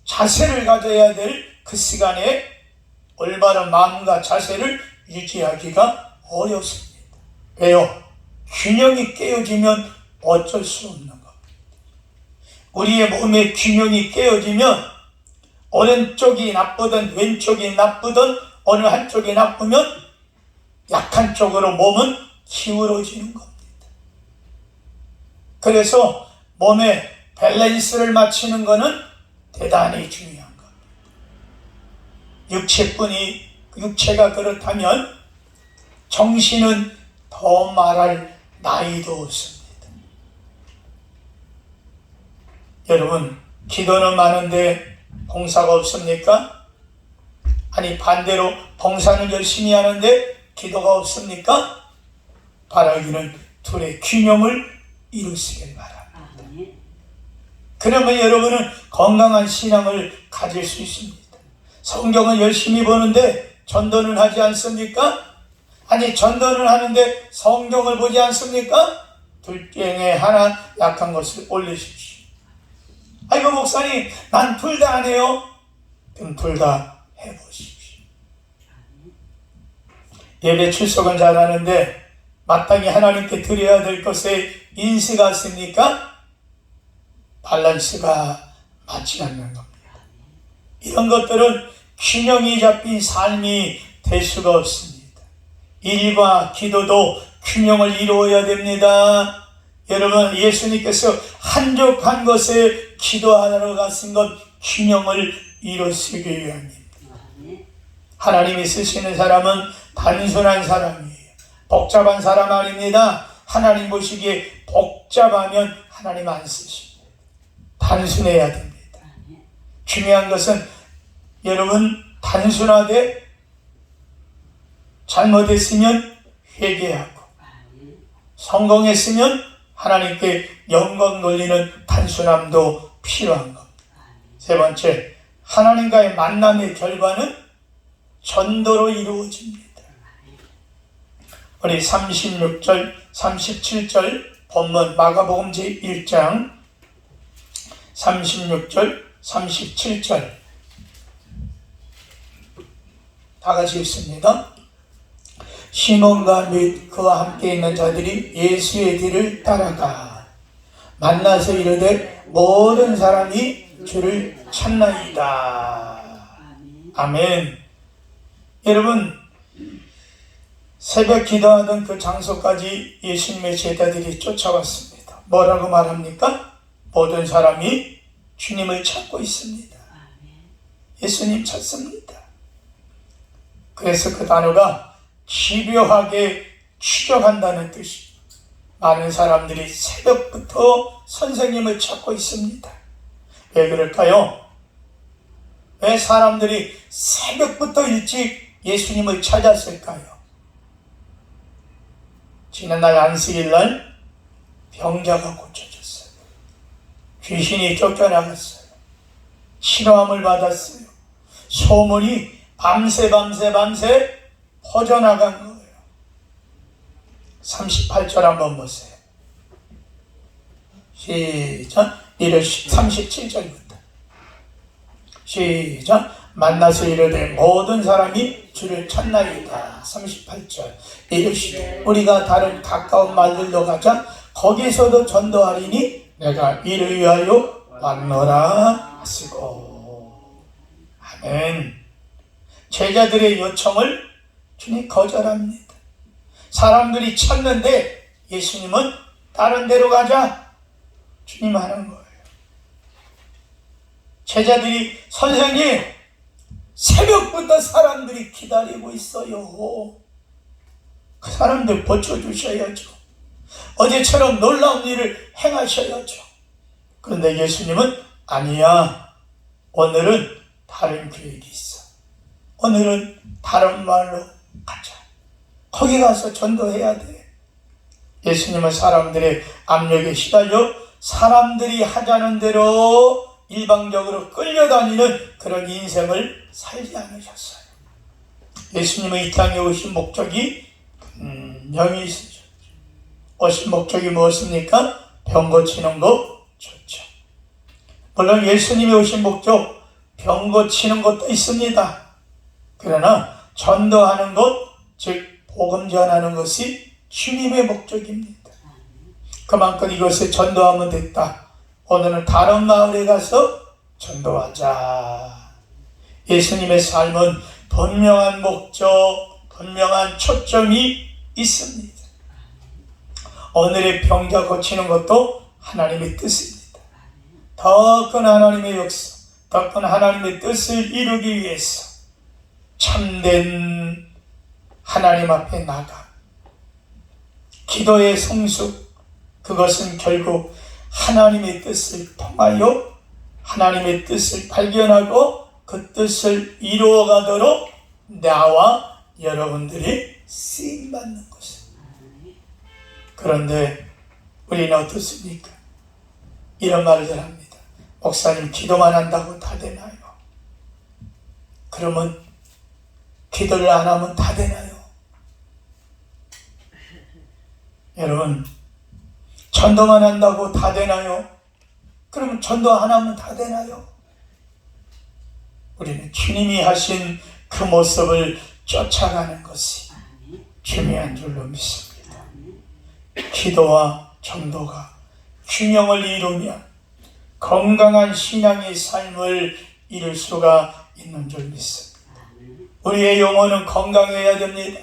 자세를 가져야 될 그 시간에 올바른 마음과 자세를 유지하기가 어렵습니다. 왜요? 균형이 깨어지면 어쩔 수 없는 겁니다. 우리의 몸의 균형이 깨어지면 오른쪽이 나쁘든 왼쪽이 나쁘든 어느 한쪽이 나쁘면 약한 쪽으로 몸은 기울어지는 겁니다. 그래서 몸의 밸런스를 맞추는 것은 대단히 중요한 겁니다. 육체가 그렇다면 정신은 더 말할 나이도 없습니다. 여러분, 기도는 많은데 봉사가 없습니까? 아니 반대로 봉사는 열심히 하는데 기도가 없습니까? 바라기는 둘의 균형을 이루시길 바랍니다. 그러면 여러분은 건강한 신앙을 가질 수 있습니다. 성경은 열심히 보는데 전도는 하지 않습니까? 아니 전도는 하는데 성경을 보지 않습니까? 둘 중에 하나 약한 것을 올리십시오. 아이고 목사님 난 둘 다 안 해요. 그럼 둘 다 해보십시오. 예배 출석은 잘하는데 마땅히 하나님께 드려야 될 것에 인식이 있습니까? 밸런스가 맞지 않는 겁니다. 이런 것들은 균형이 잡힌 삶이 될 수가 없습니다. 일과 기도도 균형을 이루어야 됩니다. 여러분, 예수님께서 한적한 것에 기도하러 가신 것 균형을 이루시기 위함입니다. 하나님이 쓰시는 사람은 단순한 사람이에요. 복잡한 사람 아닙니다. 하나님 보시기에 복잡하면 하나님 안 쓰십니다. 단순해야 됩니다. 중요한 것은 여러분, 단순하되 잘못했으면 회개하고 성공했으면 하나님께 영광 돌리는 단순함도 필요한 것. 세 번째, 하나님과의 만남의 결과는 전도로 이루어집니다. 우리 36절, 37절 본문 마가복음 제1장 36절, 37절 다 같이 읽습니다. 시몬과 및 그와 함께 있는 자들이 예수의 뒤를 따라가 만나서 이르되 모든 사람이 주를 찾나이다. 아멘. 여러분, 새벽 기도하던 그 장소까지 예수님의 제자들이 쫓아왔습니다. 뭐라고 말합니까? 모든 사람이 주님을 찾고 있습니다. 예수님 찾습니다. 그래서 그 단어가 집요하게 추적한다는 뜻이, 많은 사람들이 새벽부터 선생님을 찾고 있습니다. 왜 그럴까요? 왜 사람들이 새벽부터 일찍 예수님을 찾았을까요? 지난날 안식일날 병자가 고쳐졌어요. 귀신이 쫓겨나갔어요. 치료함을 받았어요. 소문이 밤새 퍼져나간 거예요. 38절 한번 보세요. 시작. 37절부터 시작. 만나서 이르되 모든 사람이 주를 찾나이다. 38절. 이르시되 우리가 다른 가까운 말들로 가자. 거기서도 전도하리니 내가 이를 위하여 왔노라 하시고. 아멘. 제자들의 요청을 주님 거절합니다. 사람들이 찾는데 예수님은 다른 데로 가자. 주님 하는 거예요. 제자들이 선생님, 새벽부터 사람들이 기다리고 있어요. 그 사람들 고쳐주셔야죠. 어제처럼 놀라운 일을 행하셔야죠. 그런데 예수님은 아니야. 오늘은 다른 계획이 있어. 오늘은 다른 말로 가자. 거기 가서 전도해야 돼. 예수님은 사람들의 압력에 시달려 사람들이 하자는 대로 일방적으로 끌려다니는 그런 인생을 살지 않으셨어요. 예수님의 이 땅에 오신 목적이 분명히 있으셨죠. 오신 목적이 무엇입니까? 병 고치는 거 좋죠. 물론 예수님이 오신 목적, 병 고치는 것도 있습니다. 그러나 전도하는 것, 즉 복음 전하는 것이 주님의 목적입니다. 그만큼 이것을 전도하면 됐다. 오늘은 다른 마을에 가서 전도하자. 예수님의 삶은 분명한 목적, 분명한 초점이 있습니다. 오늘의 병자 고치는 것도 하나님의 뜻입니다. 더 큰 하나님의 역사, 더 큰 하나님의 뜻을 이루기 위해서 참된 하나님 앞에 나가 기도의 성숙, 그것은 결국 하나님의 뜻을 통하여 하나님의 뜻을 발견하고 그 뜻을 이루어가도록 나와 여러분들이 쓰임받는 것입니다. 그런데 우리는 어떻습니까? 이런 말을 합니다. 목사님, 기도만 한다고 다 되나요? 그러면 기도를 안 하면 다 되나요? 여러분, 전도만 한다고 다 되나요? 그러면 전도 안 하면 다 되나요? 우리는 주님이 하신 그 모습을 쫓아가는 것이 중요한 줄로 믿습니다. 기도와 전도가 균형을 이루면 건강한 신앙의 삶을 이룰 수가 있는 줄 믿습니다. 우리의 영혼은 건강해야 됩니다.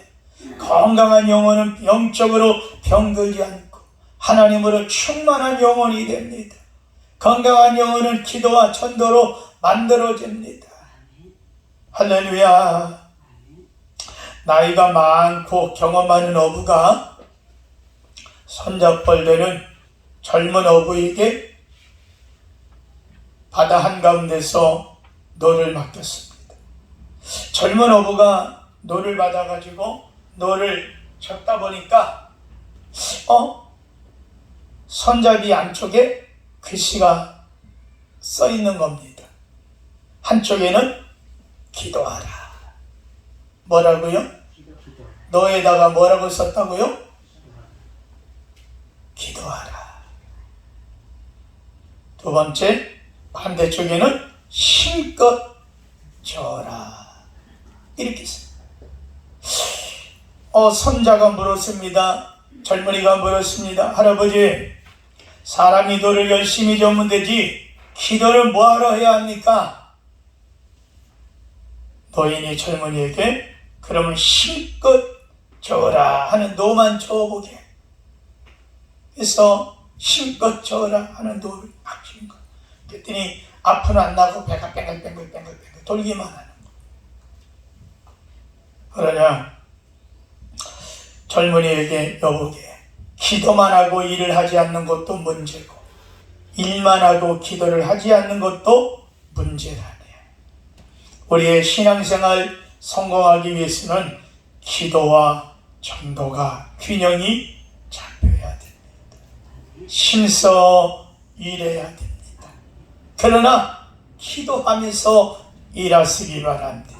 건강한 영혼은 병적으로 병들지 않고 하나님으로 충만한 영혼이 됩니다. 건강한 영혼은 기도와 전도로 만들어집니다. 할렐루야. 나이가 많고 경험 많은 어부가 손잡벌되는 젊은 어부에게 바다 한가운데서 노를 맡겼습니다. 젊은 어부가 노를 받아가지고 노를 젓다 보니까 손잡이 안쪽에 글씨가 써 있는 겁니다. 한쪽에는 기도하라. 뭐라고요? 너에다가 뭐라고 썼다고요? 기도하라. 두 번째, 반대쪽에는 힘껏 져라. 이렇게 있어요. 손자가 물었습니다. 젊은이가 물었습니다. 할아버지, 사람이 너를 열심히 져면 되지 기도를 뭐하러 해야 합니까? 노인이 젊은이에게 그러면 힘껏 져라 하는 노만 줘보게. 그래서 힘껏 져라 하는 노를 막 주는 거예요. 그랬더니 앞은 안 나고 배가 뺑글뺑글 돌기만 하는 거예요. 그러냐 젊은이에게 여보게, 기도만 하고 일을 하지 않는 것도 문제고 일만 하고 기도를 하지 않는 것도 문제라네. 우리의 신앙생활 성공하기 위해서는 기도와 전도가 균형이 잡혀야 됩니다. 힘써 일해야 됩니다. 그러나 기도하면서 일하시기 바랍니다.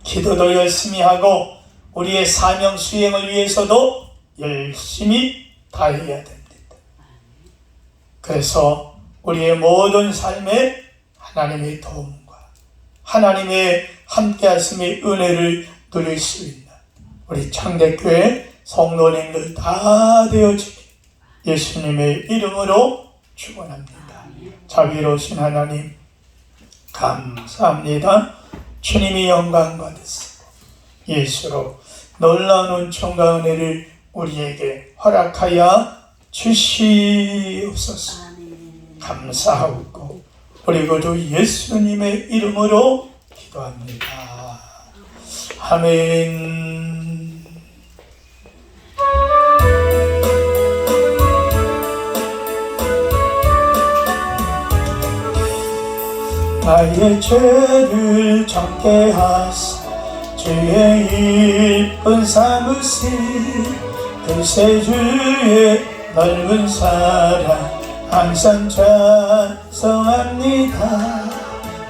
기도도 열심히 하고 우리의 사명 수행을 위해서도 열심히 다해야 됩니다. 그래서 우리의 모든 삶에 하나님의 도움과 하나님의 함께하심의 은혜를 누릴 수 있는 우리 창대교회 성도님들 다 되어주기 예수님의 이름으로 축원합니다. 자비로우신 하나님 감사합니다. 주님이 영광 받으시고 예수로 놀라운 은총과 은혜를 우리에게 허락하여 주시옵소서. 감사하고 우리 구주 예수님의 이름으로 기도합니다. 아멘. 나의 죄를 적게 하사 주의 이쁜 사무실 그새 주의 넓은 사랑 항상 찬송합니다.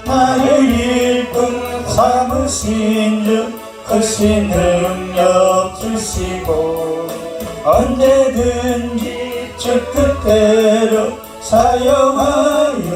나를 이쁜 사무신 주 크신 능력 주시고 언제든지 주 뜻대로 사용하여